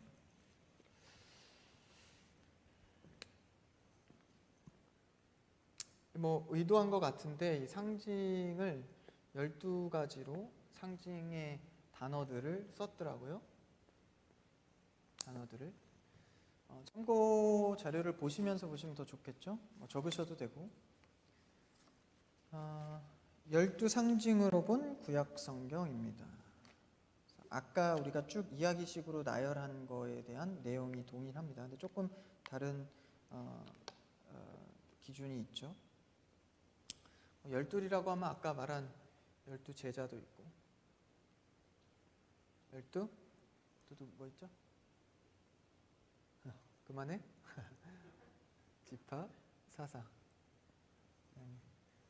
뭐 의도한 것 같은데 이 상징을 12가지로 상징의 단어들을 썼더라고요. 단어들을 참고 자료를 보시면서 보시면 더 좋겠죠? 적으셔도 되고. 12상징으로 본 구약성경입니다. 아까 우리가 쭉 이야기식으로 나열한 거에 대한 내용이 동일합니다. 근데 조금 다른 기준이 있죠. 12이라고 하면 아까 말한 12제자도 있고, 12? 또 뭐 있죠? 그만해? 지파, 사사.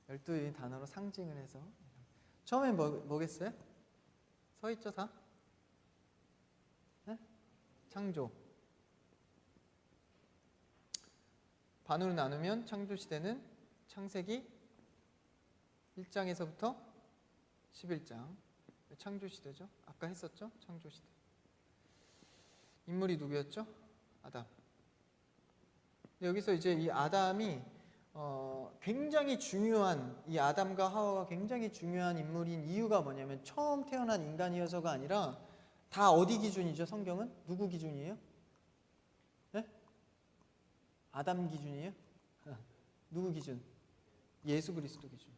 12인 단어로 상징을 해서. 처음엔 뭐겠어요? 서 있죠, 다? 네? 창조. 반으로 나누면 창조시대는 창세기 1장에서부터 11장. 창조시대죠. 아까 했었죠? 창조시대. 인물이 누구였죠? 아담. 여기서 이제 이 아담이 굉장히 중요한, 이 아담과 하와가 굉장히 중요한 인물인 이유가 뭐냐면, 처음 태어난 인간이어서가 아니라 다 어디 기준이죠? 성경은? 누구 기준이에요? 네? 아담 기준이에요? 누구 기준? 예수 그리스도 기준.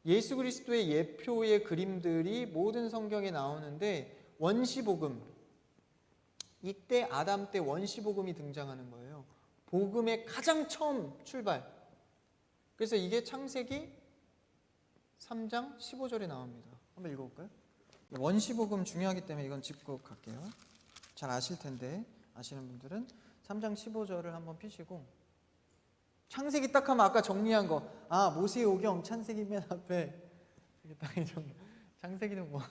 예수 그리스도의 예표의 그림들이 모든 성경에 나오는데, 원시복음, 이때 아담 때 원시복음이 등장하는 거예요. 복음의 가장 처음 출발. 그래서 이게 창세기 3장 15절에 나옵니다. 한번 읽어볼까요? 원시복음 중요하기 때문에 이건 짚고 갈게요. 잘 아실 텐데, 아시는 분들은 3장 15절을 한번 피시고, 창세기 딱 하면 아까 정리한 거, 모세오경 창세기 맨 앞에 창세기는 뭐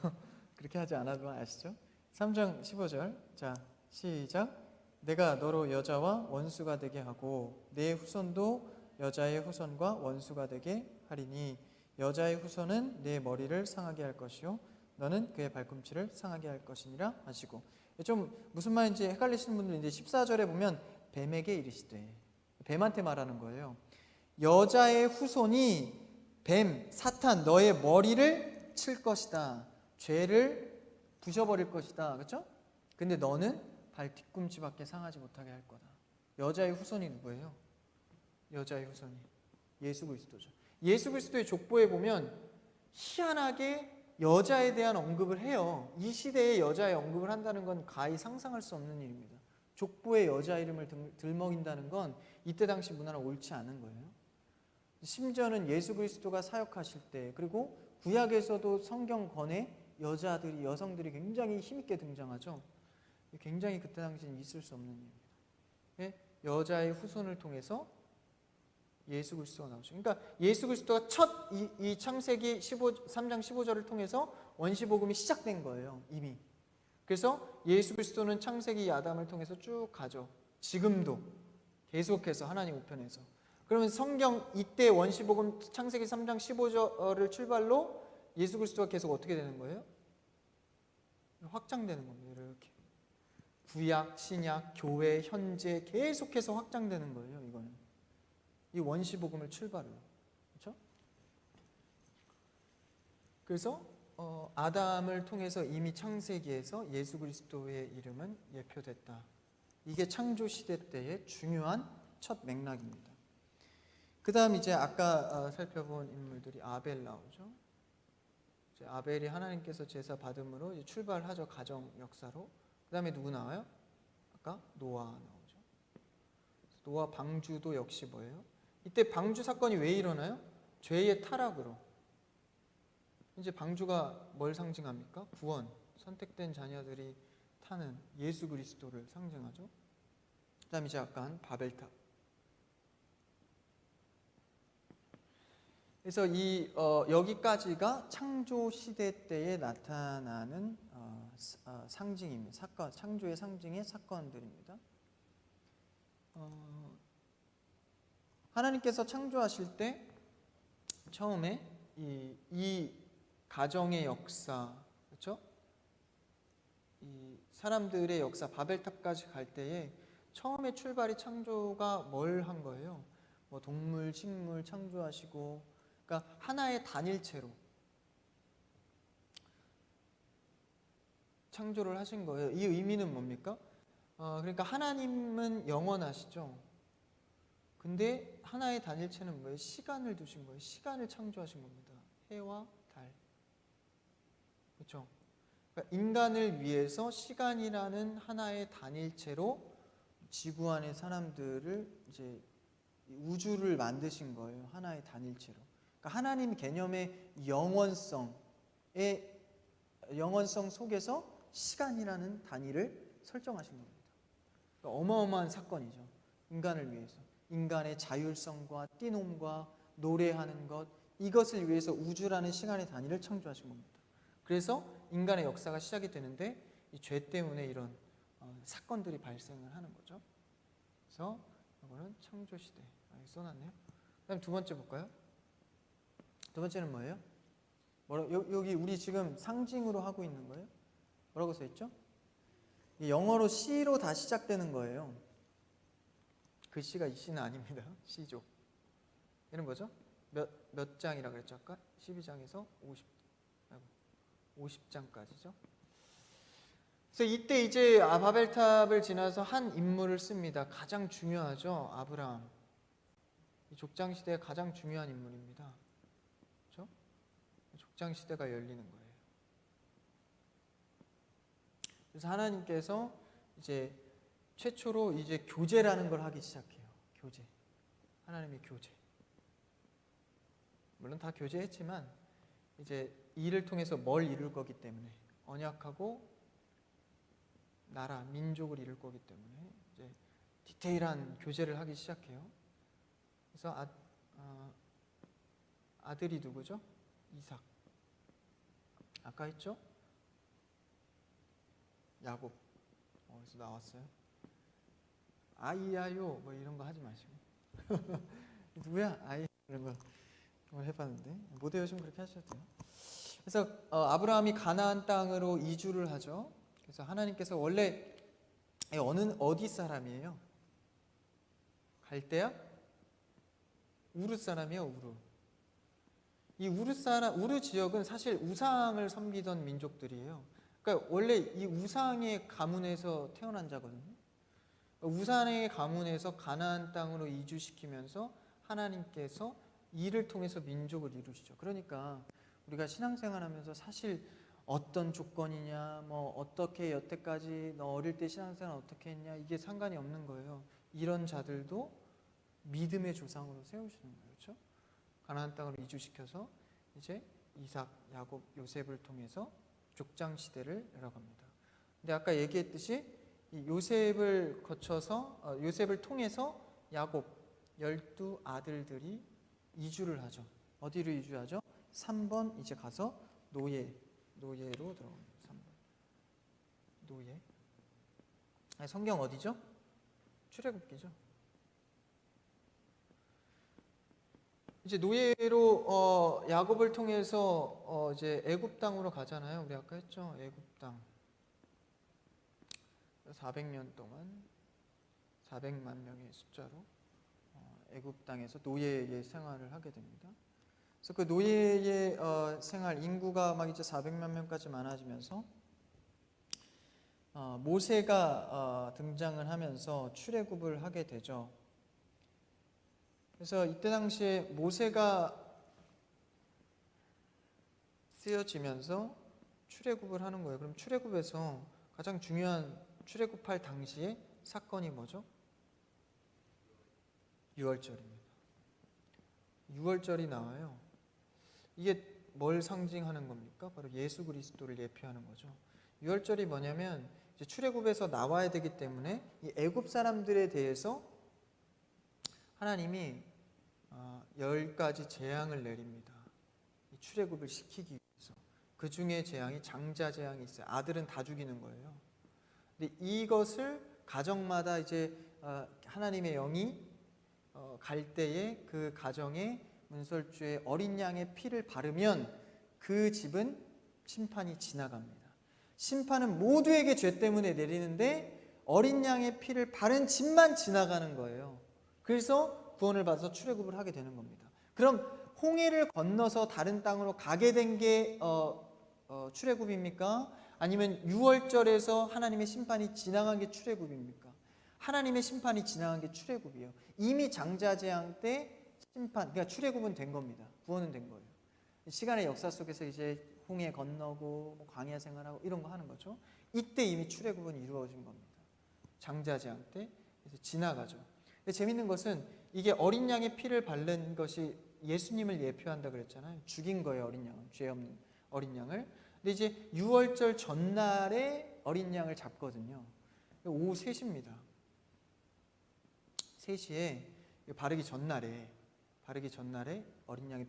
그렇게 하지 않아도 아시죠? 3장 15절. 자, 시작. 내가 너로 여자와 원수가 되게 하고 내 후손도 여자의 후손과 원수가 되게 하리니 여자의 후손은 내 머리를 상하게 할 것이요 너는 그의 발꿈치를 상하게 할 것이니라 하시고. 좀 무슨 말인지 헷갈리시는 분들 이제 14절에 보면 뱀에게 이르시되, 뱀한테 말하는 거예요. 여자의 후손이 뱀, 사탄, 너의 머리를 칠 것이다. 죄를 부셔버릴 것이다. 그렇죠? 근데 너는 발 뒤꿈치밖에 상하지 못하게 할 거다. 여자의 후손이 누구예요? 여자의 후손이 예수 그리스도죠. 예수 그리스도의 족보에 보면 희한하게 여자에 대한 언급을 해요. 이 시대에 여자의 언급을 한다는 건 가히 상상할 수 없는 일입니다. 족보에 여자 이름을 들먹인다는 건 이때 당시 문화는 옳지 않은 거예요. 심지어는 예수 그리스도가 사역하실 때, 그리고 구약에서도 성경권에 여성들이 굉장히 힘있게 등장하죠. 굉장히 그때 당시는 있을 수 없는 일입니다. 여자의 후손을 통해서 예수 그리스도가 나오죠. 그러니까 예수 그리스도가 첫 이 창세기 3장 15절을 통해서 원시복음이 시작된 거예요. 이미. 그래서 예수 그리스도는 창세기 아담을 통해서 쭉 가죠. 지금도 계속해서 하나님 우편에서. 그러면 성경 이때 원시복음 창세기 3장 15절을 출발로 예수 그리스도가 계속 어떻게 되는 거예요? 확장되는 겁니다. 이렇게 구약, 신약, 교회, 현재 계속해서 확장되는 거예요. 이거는 이 원시복음을 출발로. 그렇죠? 그래서 아담을 통해서 이미 창세기에서 예수 그리스도의 이름은 예표됐다. 이게 창조 시대 때의 중요한 첫 맥락입니다. 그 다음 이제 아까 살펴본 인물들이 아벨 나오죠. 이제 아벨이 하나님께서 제사 받음으로 이제 출발하죠. 가정 역사로. 그 다음에 누구 나와요? 아까 노아 나오죠. 노아 방주도 역시 뭐예요? 이때 방주 사건이 왜 일어나요? 죄의 타락으로. 이제 방주가 뭘 상징합니까? 구원, 선택된 자녀들이 타는 예수 그리스도를 상징하죠. 그 다음에 이제 아까 한 바벨탑. 그래서 여기까지가 창조 시대 때에 나타나는 상징입니다. 사건, 창조의 상징의 사건들입니다. 하나님께서 창조하실 때 처음에 이 가정의 역사, 그렇죠? 이 사람들의 역사, 바벨탑까지 갈 때에 처음에 출발이 창조가 뭘 한 거예요? 뭐 동물, 식물 창조하시고, 그러니까 하나의 단일체로 창조를 하신 거예요. 이 의미는 뭡니까? 그러니까 하나님은 영원하시죠. 근데 하나의 단일체는 뭐예요? 시간을 두신 거예요. 시간을 창조하신 겁니다. 해와 달. 그렇죠? 그러니까 인간을 위해서 시간이라는 하나의 단일체로 지구 안의 사람들을 이제 우주를 만드신 거예요. 하나의 단일체로. 그러니까 하나님 개념의 영원성 속에서 시간이라는 단위를 설정하신 겁니다. 그러니까 어마어마한 사건이죠. 인간을 위해서. 인간의 자율성과 뛰놈과 노래하는 것, 이것을 위해서 우주라는 시간의 단위를 창조하신 겁니다. 그래서 인간의 역사가 시작이 되는데 이 죄 때문에 이런 사건들이 발생을 하는 거죠. 그래서 이거는 창조 시대. 여기 써놨네요. 그다음 두 번째 볼까요? 두 번째는 뭐예요? 여기 우리 지금 상징으로 하고 있는 거예요? 뭐라고 써 있죠? 영어로 C로 다 시작되는 거예요. 글씨가 이 C는 아닙니다. C죠. 이런 거죠? 몇 장이라 그랬죠? 아까 12장에서 50장까지죠. 그래서 이때 이제 바벨탑을 지나서 한 인물을 씁니다. 가장 중요하죠. 아브라함. 이 족장 시대의 가장 중요한 인물입니다. 그렇죠? 족장 시대가 열리는 거예요. 그래서 하나님께서 이제 최초로 이제 교제라는 걸 하기 시작해요. 교제. 하나님의 교제. 물론 다 교제했지만 이제 이를 통해서 뭘 이룰 거기 때문에 언약하고 나라, 민족을 이룰 거기 때문에 이제 디테일한 교제를 하기 시작해요. 그래서 아들이 누구죠? 이삭. 아까 했죠? 야곱. 어디서 나왔어요? 아이야요 뭐 이런 거 하지 마시고 누구야 아이 이런 거 한번 해봤는데 못 외우시면 그렇게 하셔도 돼요. 그래서 아브라함이 가나안 땅으로 이주를 하죠. 그래서 하나님께서 원래 어디 사람이에요? 갈대아? 우르 사람이에요. 우르. 이 우르 지역은 사실 우상을 섬기던 민족들이에요. 그러니까 원래 이 우상의 가문에서 태어난 자거든요. 우상의 가문에서 가나안 땅으로 이주시키면서 하나님께서 이를 통해서 민족을 이루시죠. 그러니까 우리가 신앙생활하면서 사실 어떤 조건이냐, 뭐 어떻게 여태까지 너 어릴 때 신앙생활 어떻게 했냐 이게 상관이 없는 거예요. 이런 자들도 믿음의 조상으로 세우시는 거예요. 그렇죠? 가나안 땅으로 이주시켜서 이제 이삭, 야곱, 요셉을 통해서 족장 시대를 열어갑니다. 근데 아까 얘기했듯이 이 요셉을 거쳐서 요셉을 통해서 야곱 12아들들이 이주를 하죠. 어디로 이주하죠? 3번 이제 가서 노예로 들어갑니다. 3번 노예. 성경 어디죠? 출애굽기죠. 이제 노예로 야곱을 통해서 이제 애굽 땅으로 가잖아요. 우리 아까 했죠. 애굽 땅. 400년 동안 400만 명의 숫자로 애굽 땅에서 노예의 생활을 하게 됩니다. 그래서 그 노예의 생활 인구가 막 이제 400만 명까지 많아지면서 모세가 등장을 하면서 출애굽을 하게 되죠. 그래서 이때 당시에 모세가 쓰여지면서 출애굽을 하는 거예요. 그럼 출애굽에서 가장 중요한 출애굽할 당시에 사건이 뭐죠? 유월절입니다. 유월절이 나와요. 이게 뭘 상징하는 겁니까? 바로 예수 그리스도를 예표하는 거죠. 유월절이 뭐냐면 이제 출애굽에서 나와야 되기 때문에 이 애굽 사람들에 대해서 하나님이 10가지 재앙을 내립니다. 이 출애굽을 시키기 위해서. 그 중에 재앙이 장자 재앙이 있어요. 아들은 다 죽이는 거예요. 근데 이것을 가정마다 이제 하나님의 영이 갈 때에 그 가정에 문설주에 어린 양의 피를 바르면 그 집은 심판이 지나갑니다. 심판은 모두에게 죄 때문에 내리는데 어린 양의 피를 바른 집만 지나가는 거예요. 그래서 구원을 받아서 출애굽을 하게 되는 겁니다. 그럼 홍해를 건너서 다른 땅으로 가게 된 게 출애굽입니까? 아니면 유월절에서 하나님의 심판이 지나간 게 출애굽입니까? 하나님의 심판이 지나간 게 출애굽이에요. 이미 장자재앙 때 심판, 그러니까 출애굽은 된 겁니다. 구원은 된 거예요. 시간의 역사 속에서 이제 홍해 건너고 뭐 광야 생활하고 이런 거 하는 거죠. 이때 이미 출애굽은 이루어진 겁니다. 장자재앙 때 그래서 지나가죠. 근데 재밌는 것은 이게 어린 양의 피를 바른 것이 예수님을 예표한다 그랬잖아요. 죽인 거예요, 어린 양은. 죄 없는 어린 양을. 근데 이제 유월절 전날에 어린 양을 잡거든요. 오후 3시입니다. 3시에 바르기 전날에 어린 양의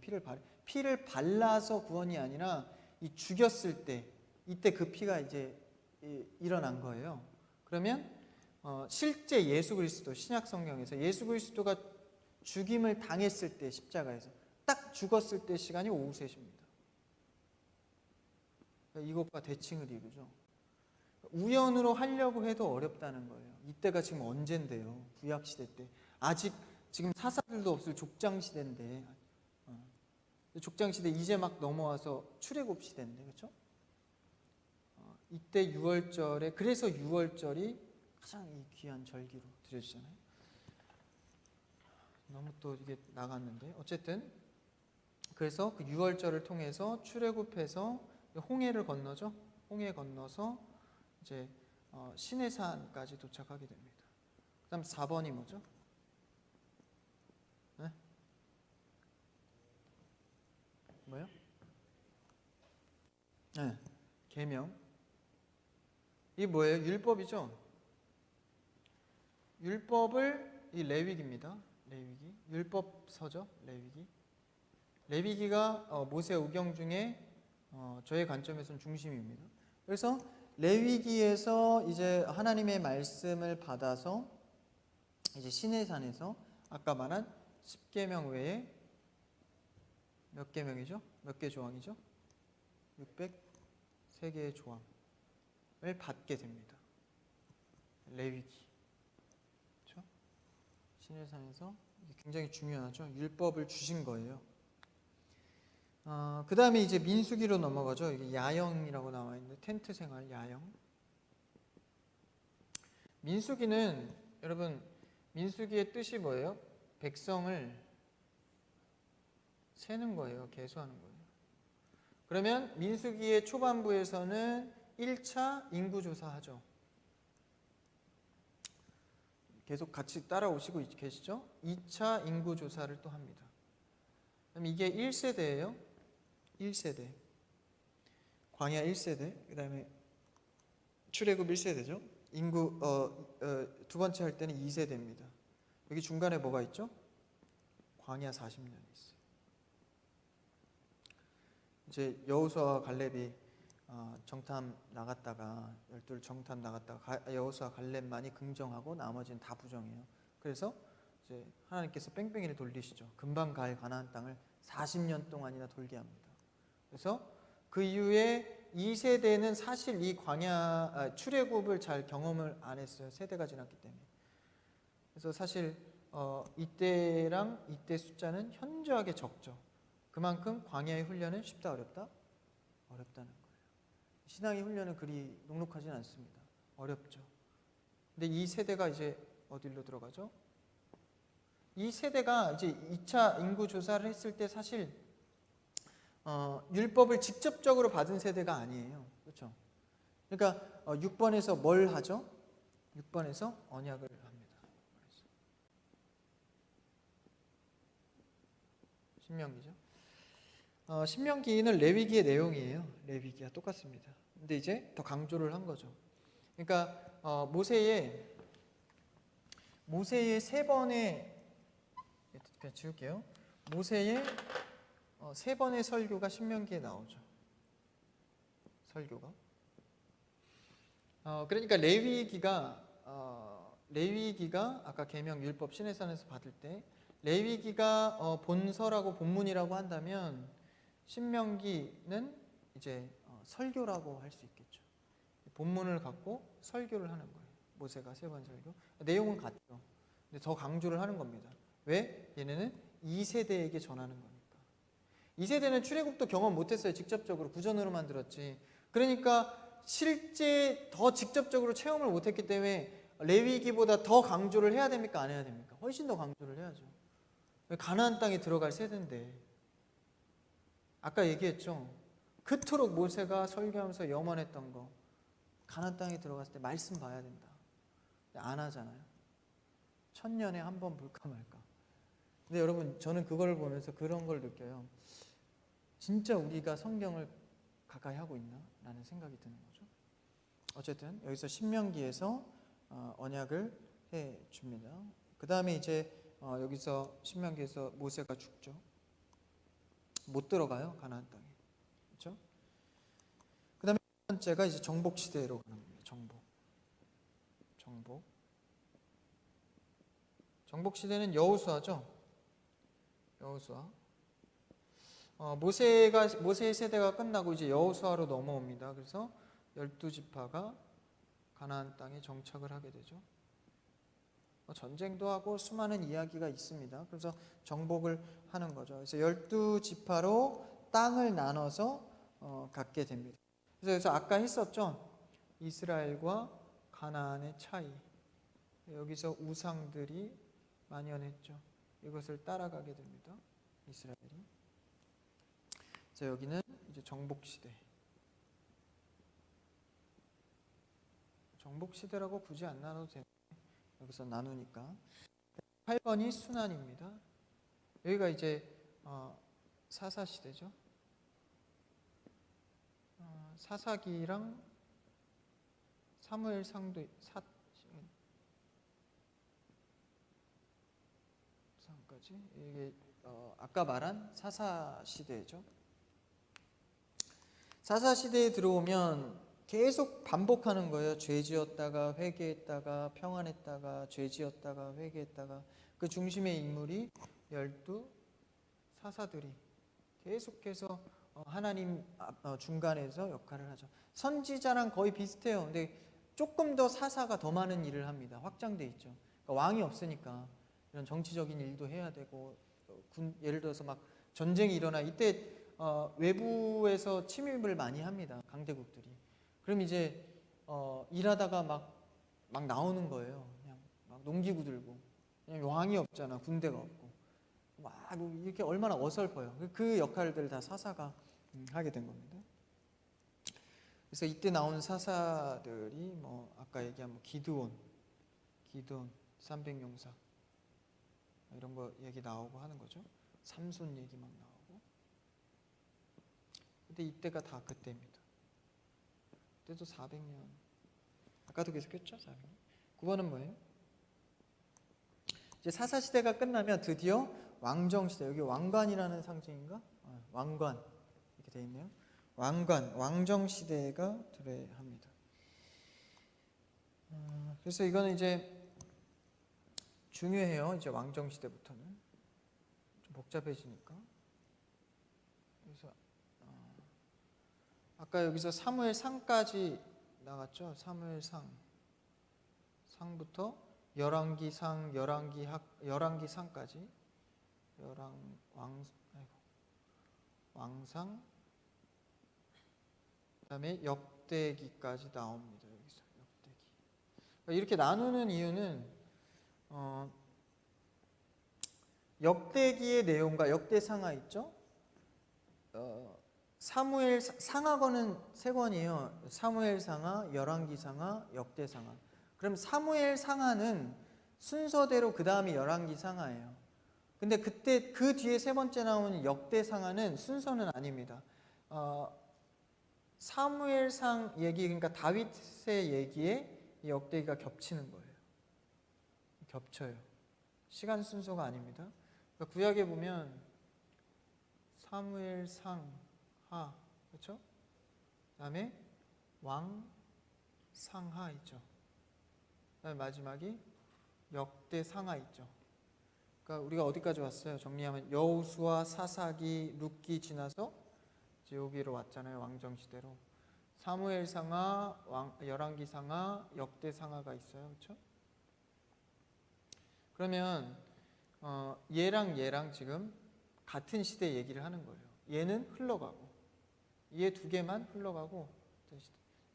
피를 발라서 구원이 아니라 이 죽였을 때 이때 그 피가 이제 일어난 거예요. 그러면 실제 예수 그리스도 신약 성경에서 예수 그리스도가 죽임을 당했을 때 십자가에서 딱 죽었을 때 시간이 오후 3시입니다. 이것과 대칭을 이루죠. 우연으로 하려고 해도 어렵다는 거예요. 이때가 지금 언젠데요. 구약시대 때. 아직 지금 사사들도 없을 족장시대인데 족장시대 이제 막 넘어와서 출애굽 시대인데 그렇죠? 이때 유월절에 그래서 유월절이 가장 이 귀한 절기로 드려지잖아요. 너무 또 이게 나갔는데 어쨌든 그래서 그 유월절을 통해서 출애굽해서 홍해를 건너죠. 홍해 건너서 이제 시내산까지 도착하게 됩니다. 그다음 4번이 뭐죠? 네? 뭐요? 네, 계명. 이게 뭐예요? 율법이죠. 율법을 이 레위기입니다. 레위기. 율법서죠. 레위기. 레위기가 모세 오경 중에 저의 관점에서는 중심입니다. 그래서 레위기에서 이제 하나님의 말씀을 받아서 이제 시내산에서 아까 말한 10계명 외에 몇 계명이죠? 몇 개 조항이죠? 603개의 조항을 받게 됩니다. 레위기. 그렇죠? 시내산에서 이게 굉장히 중요하죠. 율법을 주신 거예요. 그 다음에 이제 민수기로 넘어가죠. 이게 야영이라고 나와 있는데 텐트 생활 야영. 민수기는 여러분 민수기의 뜻이 뭐예요? 백성을 세는 거예요. 계수하는 거예요. 그러면 민수기의 초반부에서는 1차 인구조사 하죠. 계속 같이 따라오시고 계시죠? 2차 인구조사를 또 합니다. 그럼 이게 1세대예요. 1세대. 광야 1세대. 그 다음에 출애굽 1세대죠. 인구 두 번째 할 때는 2세대입니다. 여기 중간에 뭐가 있죠? 광야 40년이 있어요. 이제 여호수아와 갈렙이 정탐 나갔다가 12 정탐 나갔다가 여호수아 갈렙만이 긍정하고 나머지는 다 부정해요. 그래서 이제 하나님께서 뺑뺑이를 돌리시죠. 금방 갈 가나안 땅을 40년 동안이나 돌게 합니다. 그래서 그 이후에 2세대는 사실 이 광야 출애굽을 잘 경험을 안 했어요. 세대가 지났기 때문에. 그래서 사실 이때랑 이때 숫자는 현저하게 적죠. 그만큼 광야의 훈련은 쉽다 어렵다? 어렵다는 거예요. 신앙의 훈련은 그리 녹록하진 않습니다. 어렵죠. 근데 이 세대가 이제 어디로 들어가죠? 이 세대가 이제 2차 인구 조사를 했을 때 사실 율법을 직접적으로 받은 세대가 아니에요. 그렇죠? 그러니까 6번에서 뭘 하죠? 6번에서 언약을 합니다. 신명기죠. 신명기는 레위기의 내용이에요. 레위기와 똑같습니다. 근데 이제 더 강조를 한 거죠. 그러니까 모세의 세 번의 그냥 지울게요. 모세의 세 번의 설교가 신명기에 나오죠. 설교가. 그러니까 레위기가 아까 계명 율법 시내산에서 받을 때 레위기가 본서라고 본문이라고 한다면 신명기는 이제 설교라고 할 수 있겠죠. 본문을 갖고 설교를 하는 거예요. 모세가 세 번 설교. 내용은 같죠. 근데 더 강조를 하는 겁니다. 왜? 얘네는 2세대에게 전하는 거니까. 2세대는 출애굽도 경험 못했어요. 직접적으로 구전으로만 들었지. 그러니까 실제 더 직접적으로 체험을 못했기 때문에 레위기보다 더 강조를 해야 됩니까? 안 해야 됩니까? 훨씬 더 강조를 해야죠. 가나안 땅에 들어갈 세대인데 아까 얘기했죠. 그토록 모세가 설교하면서 염원했던 거 가나안 땅에 들어갔을 때 말씀 봐야 된다. 안 하잖아요. 1000년에 한 번 볼까 말까. 근데 여러분 저는 그걸 보면서 그런 걸 느껴요. 진짜 우리가 성경을 가까이 하고 있나? 라는 생각이 드는 거죠. 어쨌든 여기서 신명기에서 언약을 해 줍니다. 그 다음에 이제 여기서 신명기에서 모세가 죽죠. 못 들어가요. 가나안 땅에. 그렇죠? 그 다음에 첫 번째가 이제 정복 시대로 가는 겁니다. 정복 시대는 여호수아죠. 여호수아. 모세의 세대가 끝나고 이제 여호수아로 넘어옵니다. 그래서 12지파가 가나안 땅에 정착을 하게 되죠. 전쟁도 하고 수많은 이야기가 있습니다. 그래서 정복을 하는 거죠. 그래서 12지파로 땅을 나눠서 갖게 됩니다. 그래서 아까 했었죠. 이스라엘과 가나안의 차이. 여기서 우상들이 만연했죠. 이것을 따라가게 됩니다. 이스라엘이. 그래서 여기는 이제 정복 시대. 정복 시대라고 굳이 안 나눠도 되는데 여기서 나누니까 8번이 순환입니다. 여기가 이제 사사 시대죠. 사사기랑 사무엘상도 상까지 이게 아까 말한 사사 시대죠. 사사 시대에 들어오면 계속 반복하는 거예요. 죄지었다가 회개했다가 평안했다가 죄지었다가 회개했다가. 그 중심의 인물이 12 사사들이 계속해서 하나님 중간에서 역할을 하죠. 선지자랑 거의 비슷해요. 근데 조금 더 사사가 더 많은 일을 합니다. 확장돼 있죠. 그러니까 왕이 없으니까 이런 정치적인 일도 해야 되고, 예를 들어서 막 전쟁이 일어나 이때 외부에서 침입을 많이 합니다. 강대국들이. 그럼 이제 일하다가 막 나오는 거예요. 그냥 막 농기구 들고. 그냥 왕이 없잖아. 군대가 없고. 막 이렇게 얼마나 어설퍼요. 그 역할들 다 사사가 하게 된 겁니다. 그래서 이때 나온 사사들이 뭐 아까 얘기한 뭐 기드온 300용사 이런 거 얘기 나오고 하는 거죠. 삼손 얘기 막 나오고. 근데 이때가 다 그때입니다. 그때도 400년. 아까도 계속했죠, 400년. 9번은 뭐예요? 이제 사사 시대가 끝나면 드디어 왕정 시대. 여기 왕관이라는 상징인가? 왕관 이렇게 돼 있네요. 왕정 시대가 도래합니다. 그래서 이거는 이제 중요해요. 이제 왕정 시대부터는 좀 복잡해지니까. 그래서 아까 여기서 사무엘상까지 나갔죠. 사무엘상부터 열왕기상까지 왕상 그다음에 역대기까지 나옵니다. 여기서 역대기. 이렇게 나누는 이유는 역대기의 내용과 역대상하 있죠. 사무엘 상하권은 3권이에요. 사무엘상하, 열왕기상하, 역대상하. 그럼 사무엘상하는 순서대로 그 다음이 열왕기상하예요. 근데 그때 그 뒤에 세 번째 나오는 역대상하는 순서는 아닙니다. 사무엘상 얘기, 그러니까 다윗의 얘기에 이 역대기가 겹치는 거예요. 겹쳐요. 시간 순서가 아닙니다. 그러니까 구약에 보면 사무엘상하, 그렇죠? 그다음에 왕상하 있죠. 그다음에 마지막이 역대상하 있죠. 그러니까 우리가 어디까지 왔어요? 정리하면 여호수아, 사사기, 룻기 지나서 이제 여기로 왔잖아요. 왕정 시대로. 사무엘상하, 열왕기상하, 역대상하가 있어요. 그렇죠? 그러면 얘랑 지금 같은 시대 얘기를 하는 거예요. 얘는 흘러가고 얘 두 개만 흘러가고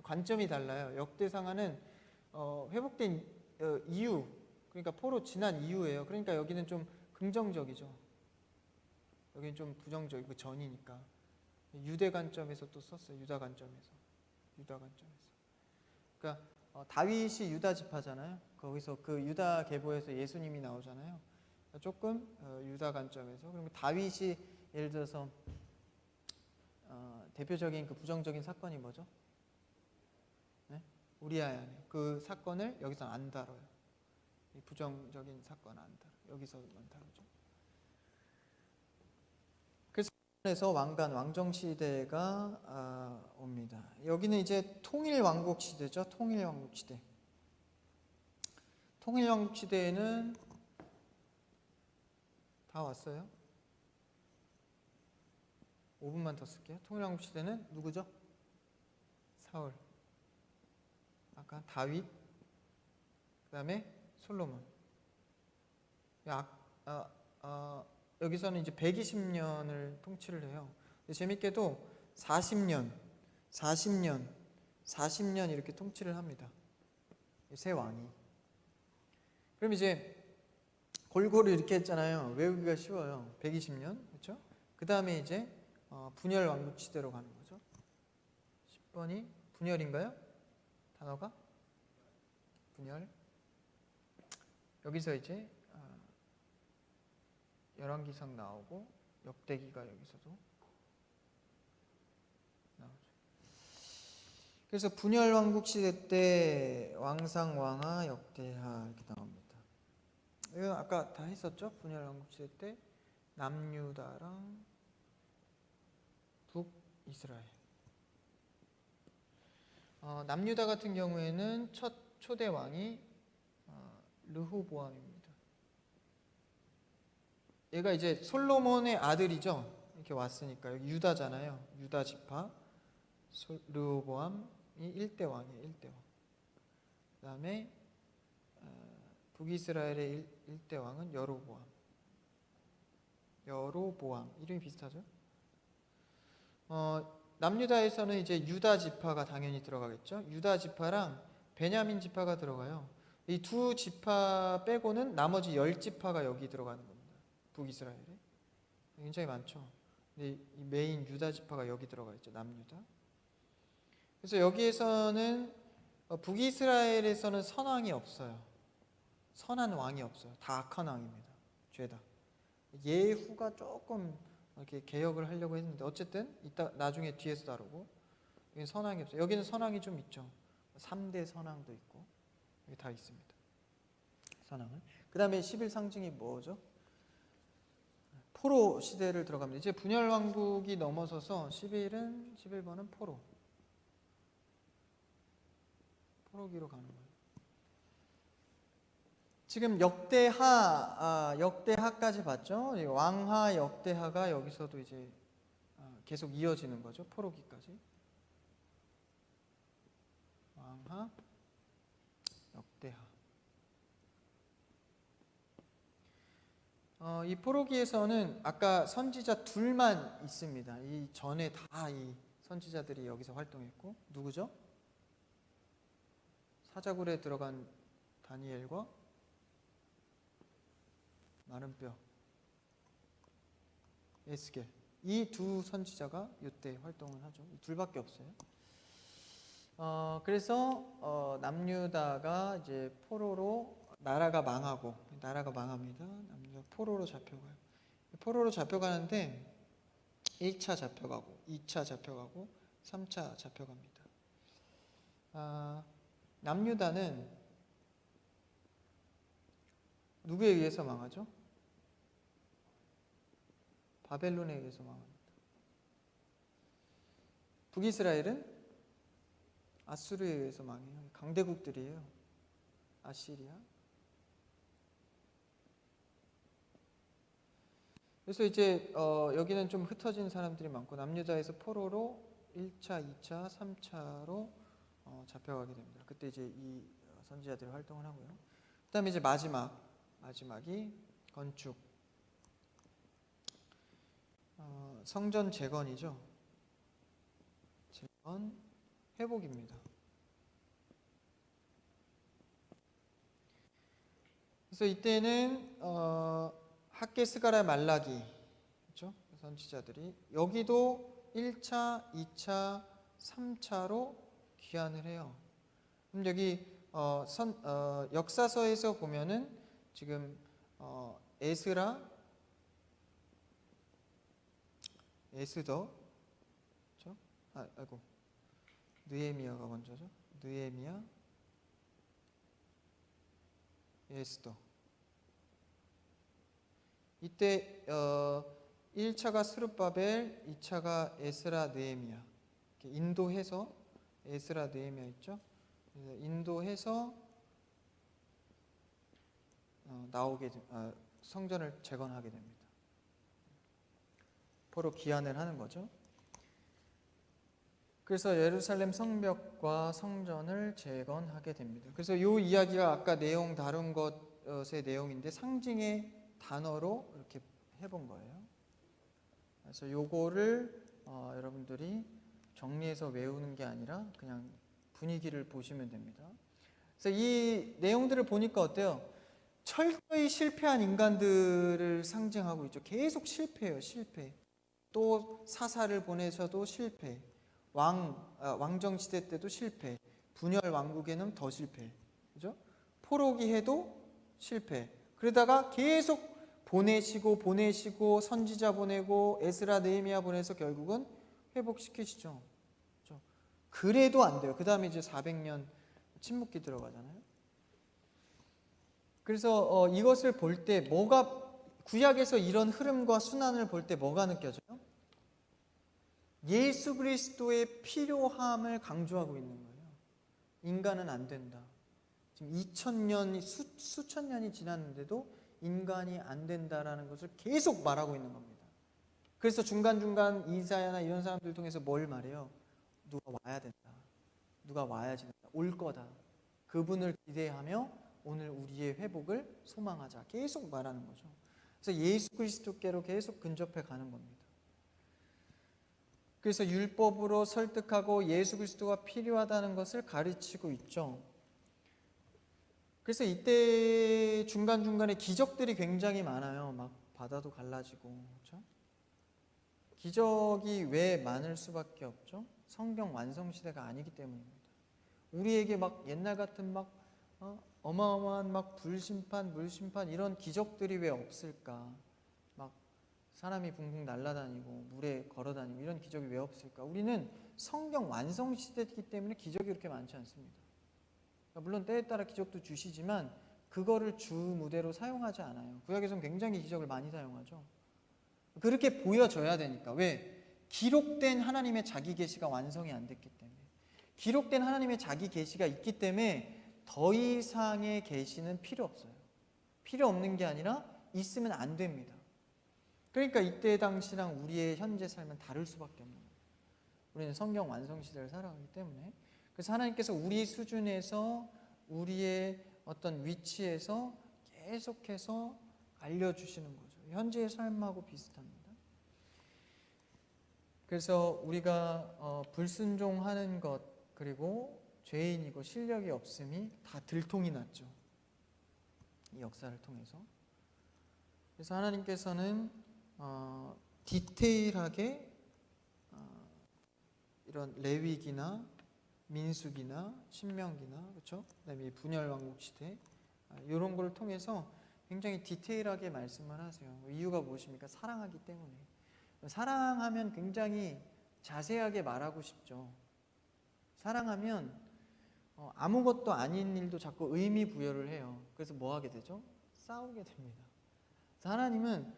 관점이 달라요. 역대상하는 회복된 이유, 그러니까 포로 지난 이유예요. 그러니까 여기는 좀 긍정적이죠. 여기는 좀 부정적이고 전이니까. 유대 관점에서 또 썼어요. 유다 관점에서. 그러니까 다윗이 유다 지파잖아요. 거기서 그 유다 계보에서 예수님이 나오잖아요. 조금 유다 관점에서. 그러면 다윗이 예를 들어서 대표적인 그 부정적인 사건이 뭐죠? 네? 우리아의 아내. 그 사건을 여기서는 안 다뤄요. 이 부정적인 사건 안 다뤄요. 여기서만 다루죠. 그래서 왕정 시대가 옵니다. 여기는 이제 통일 왕국 시대죠. 통일 왕국 시대. 통일 왕국 시대에는 다 왔어요. 5분만 더 쓸게요. 통일 왕국 시대는 누구죠? 사울. 아까 다윗. 그다음에 솔로몬. 여기서는 이제 120년을 통치를 해요. 재밌게도 40년 이렇게 통치를 합니다. 세 왕이. 그럼 이제 골고루 이렇게 했잖아요. 외우기가 쉬워요. 120년, 그렇죠? 그 다음에 이제 분열 왕국 시대로 가는 거죠. 10번이 분열인가요? 단어가? 분열. 여기서 이제 열왕기상 나오고 역대기가 여기서도 나오죠. 그래서 분열 왕국 시대 때 왕상, 왕하, 역대하 이렇게 나옵니다. 이거 아까 다 했었죠? 분열 왕국 시대 때 남유다랑 북이스라엘. 남유다 같은 경우에는 첫 초대 왕이 르호보암입니다. 얘가 이제 솔로몬의 아들이죠. 이렇게 왔으니까 여기 유다잖아요. 유다 지파. 르호보암이 1대 왕이에요. 1대 왕. 그다음에 북이스라엘의 1대 왕은 여로보암. 여로보암 이름이 비슷하죠? 남유다에서는 이제 유다 지파가 당연히 들어가겠죠. 유다 지파랑 베냐민 지파가 들어가요. 이 두 지파 빼고는 나머지 10지파가 여기 들어가는 겁니다. 북이스라엘에 굉장히 많죠. 근데 이 메인 유다 지파가 여기 들어가 있죠. 남유다. 그래서 여기에서는 북이스라엘에서는 선왕이 없어요. 선한 왕이 없어요. 다 악한 왕입니다. 죄다. 예후가 조금 이렇게 개혁을 하려고 했는데 어쨌든 이따 나중에 뒤에서 다루고 여기는 선왕이 없어요. 여기는 선왕이 좀 있죠. 3대 선왕도 있고 여기 다 있습니다. 선왕은. 그 다음에 11 상징이 뭐죠? 포로 시대를 들어갑니다. 이제 분열 왕국이 넘어서서 11번은 포로기로 가는 거예요. 지금 역대하까지 봤죠? 왕하, 역대하가 여기서도 이제 계속 이어지는 거죠. 포로기까지. 왕하, 역대하. 이 포로기에서는 아까 선지자 둘만 있습니다. 이 전에 다 이 선지자들이 여기서 활동했고 누구죠? 사자굴에 들어간 다니엘과 마른 뼈 에스겔 이 두 선지자가 이때 활동을 하죠. 이 둘밖에 없어요. 그래서 남유다가 이제 포로로 나라가 망합니다. 남유다 포로로 잡혀가요. 포로로 잡혀가는데 1차 잡혀가고 2차 잡혀가고 3차 잡혀갑니다. 남유다는 누구에 의해서 망하죠? 바벨론에 의해서 망합니다. 북이스라엘은 아수르에 의해서 망해요. 강대국들이에요. 아시리아. 그래서 이제 여기는 좀 흩어진 사람들이 많고 남유다에서 포로로 1차, 2차, 3차로 잡혀가게 됩니다. 그때 이제 이 선지자들이 활동을 하고요. 그 다음에 이제 마지막이 건축, 성전 재건이죠. 재건, 회복입니다. 그래서 이때는 학개스가랴 말라기, 그렇죠? 선지자들이 여기도 1차, 2차, 3차로 귀환을 해요. 그럼 여기 역사서에서 보면은 지금 에스더, 그렇죠? 느헤미야가 먼저죠. 느헤미야, 에스더. 이때 1차가 스룹바벨, 2차가 에스라, 느헤미야. 인도해서 에스라, 느헤미야 있죠. 그래서 인도해서 성전을 재건하게 됩니다. 포로 귀환을 하는 거죠. 그래서 예루살렘 성벽과 성전을 재건하게 됩니다. 그래서 이 이야기가 아까 다룬 것의 내용인데 상징의 단어로 이렇게 해본 거예요. 그래서 요거를 여러분들이 정리해서 외우는 게 아니라 그냥 분위기를 보시면 됩니다. 그래서 이 내용들을 보니까 어때요? 철저히 실패한 인간들을 상징하고 있죠. 계속 실패해요. 실패. 또 사사를 보내셔도 실패. 왕정시대 때도 실패. 분열 왕국에는 더 실패. 그죠? 포로기 해도 실패. 그러다가 계속 보내시고 선지자 보내고 에스라, 느헤미야 보내서 결국은 회복시키시죠. 그렇죠? 그래도 안 돼요. 그 다음에 이제 400년 침묵기 들어가잖아요. 그래서 이것을 볼 때 구약에서 이런 흐름과 순환을 볼 때 뭐가 느껴져요? 예수 그리스도의 필요함을 강조하고 있는 거예요. 인간은 안 된다. 지금 2000년이 수천 년이 지났는데도 인간이 안 된다라는 것을 계속 말하고 있는 겁니다. 그래서 중간중간 이사야나 이런 사람들 통해서 뭘 말해요? 누가 와야 된다. 누가 와야지 된다. 올 거다. 그분을 기대하며 오늘 우리의 회복을 소망하자. 계속 말하는 거죠. 그래서 예수 그리스도께로 계속 근접해 가는 겁니다. 그래서 율법으로 설득하고 예수 그리스도가 필요하다는 것을 가르치고 있죠. 그래서 이때 중간중간에 기적들이 굉장히 많아요. 막 바다도 갈라지고, 그렇죠? 기적이 왜 많을 수밖에 없죠? 성경 완성 시대가 아니기 때문입니다. 우리에게 막 옛날 같은 막 어마어마한 막 불심판, 물심판 이런 기적들이 왜 없을까? 막 사람이 붕붕 날아다니고 물에 걸어다니고 이런 기적이 왜 없을까? 우리는 성경 완성 시대이기 때문에 기적이 그렇게 많지 않습니다. 물론 때에 따라 기적도 주시지만 그거를 주 무대로 사용하지 않아요. 구약에서는 굉장히 기적을 많이 사용하죠. 그렇게 보여져야 되니까. 왜? 기록된 하나님의 자기 계시가 완성이 안 됐기 때문에. 기록된 하나님의 자기 계시가 있기 때문에 더 이상의 계시는 필요 없어요. 필요 없는 게 아니라 있으면 안 됩니다. 그러니까 이때 당시랑 우리의 현재 삶은 다를 수밖에 없는 거예요. 우리는 성경 완성 시대를 살아가기 때문에. 그래서 하나님께서 우리 수준에서 우리의 어떤 위치에서 계속해서 알려주시는 거죠. 현재의 삶하고 비슷합니다. 그래서 우리가 불순종하는 것 그리고 죄인이고 실력이 없음이 다 들통이 났죠. 이 역사를 통해서. 그래서 하나님께서는 디테일하게 이런 레위기나 민수기나 신명기나 그렇죠? 그다음에 분열 왕국 시대 이런 걸 통해서 굉장히 디테일하게 말씀을 하세요. 이유가 무엇입니까? 사랑하기 때문에. 사랑하면 굉장히 자세하게 말하고 싶죠. 사랑하면 아무것도 아닌 일도 자꾸 의미 부여를 해요. 그래서 뭐 하게 되죠? 싸우게 됩니다. 하나님은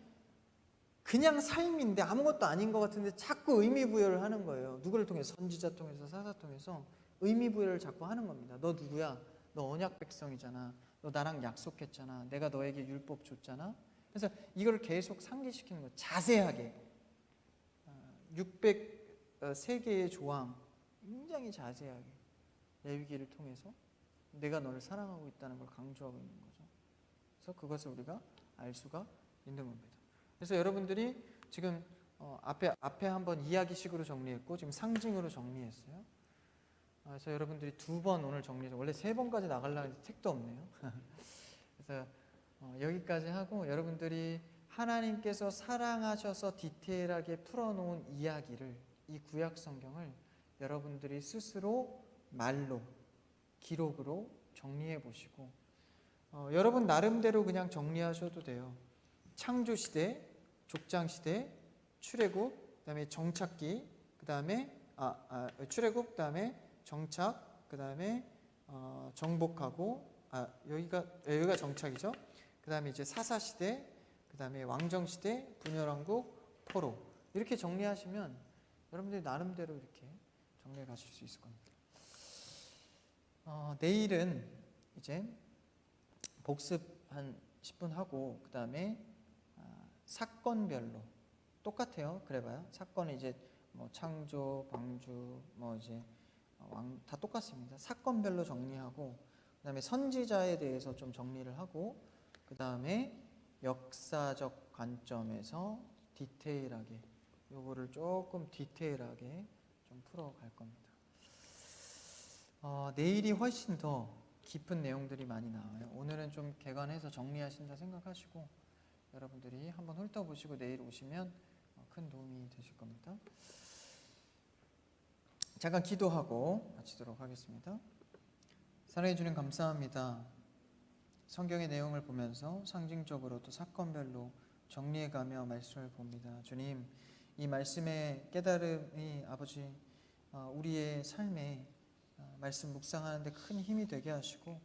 그냥 삶인데 아무것도 아닌 것 같은데 자꾸 의미 부여를 하는 거예요. 누구를 통해서? 선지자 통해서, 사사 통해서 의미 부여를 자꾸 하는 겁니다. 너 누구야? 너 언약 백성이잖아. 너 나랑 약속했잖아. 내가 너에게 율법 줬잖아. 그래서 이걸 계속 상기시키는 거예요. 자세하게 603개의 조항 굉장히 자세하게 레위기를 통해서 내가 너를 사랑하고 있다는 걸 강조하고 있는 거죠. 그래서 그것을 우리가 알 수가 있는 겁니다. 그래서 여러분들이 지금 앞에 한번 이야기식으로 정리했고 지금 상징으로 정리했어요. 그래서 여러분들이 2번 오늘 정리해서 원래 3번까지 나가려고 했는데 택도 없네요. 그래서 여기까지 하고 여러분들이 하나님께서 사랑하셔서 디테일하게 풀어놓은 이야기를 이 구약 성경을 여러분들이 스스로 말로 기록으로 정리해 보시고 여러분 나름대로 그냥 정리하셔도 돼요. 창조시대, 족장시대, 출애굽, 그 다음에 정착기, 그 다음에 출애굽, 그 다음에 정착, 그 다음에 정복하고 여기가 정착이죠. 그 다음에 이제 사사시대, 그 다음에 왕정시대, 분열왕국, 포로 이렇게 정리하시면 여러분들이 나름대로 이렇게 정리해 가실 수 있을 겁니다. 내일은 이제 복습 한 10분 하고 그 다음에 사건별로 똑같아요. 그래봐요. 사건은 이제 뭐 창조, 방주, 뭐 이제 왕 다 똑같습니다. 사건별로 정리하고 그 다음에 선지자에 대해서 좀 정리를 하고 그 다음에 역사적 관점에서 디테일하게 요거를 조금 디테일하게 좀 풀어갈 겁니다. 내일이 훨씬 더 깊은 내용들이 많이 나와요. 오늘은 좀 개관해서 정리하신다 생각하시고 여러분들이 한번 훑어보시고 내일 오시면 큰 도움이 되실 겁니다. 잠깐 기도하고 마치도록 하겠습니다. 사랑해 주님 감사합니다. 성경의 내용을 보면서 상징적으로 또 사건별로 정리해가며 말씀을 봅니다. 주님, 이 말씀의 깨달음이 아버지 우리의 삶에 말씀 묵상하는데 큰 힘이 되게 하시고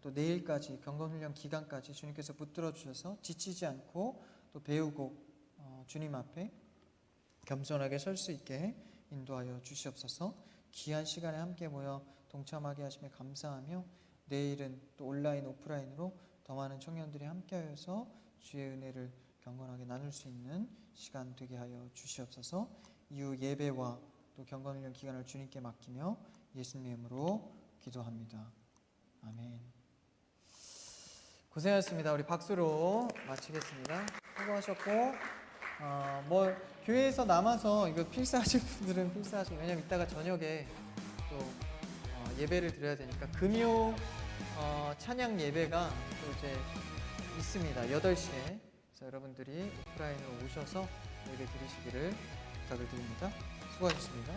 또 내일까지 경건훈련 기간까지 주님께서 붙들어 주셔서 지치지 않고 또 배우고 주님 앞에 겸손하게 설 수 있게 인도하여 주시옵소서. 귀한 시간에 함께 모여 동참하게 하심에 감사하며 내일은 또 온라인 오프라인으로 더 많은 청년들이 함께하여서 주의 은혜를 경건하게 나눌 수 있는 시간 되게 하여 주시옵소서. 이후 예배와 또 경건훈련 기간을 주님께 맡기며 예수님 이름으로 기도합니다. 아멘. 고생하셨습니다. 우리 박수로 마치겠습니다. 수고하셨고, 뭐 교회에서 남아서 이거 필사하실 분들은 필사하시고, 왜냐면 이따가 저녁에 또 예배를 드려야 되니까 금요 찬양 예배가 또 이제 있습니다. 8시에. 그래서 여러분들이 오프라인으로 오셔서 예배 드리시기를 부탁을 드립니다. 수고하셨습니다.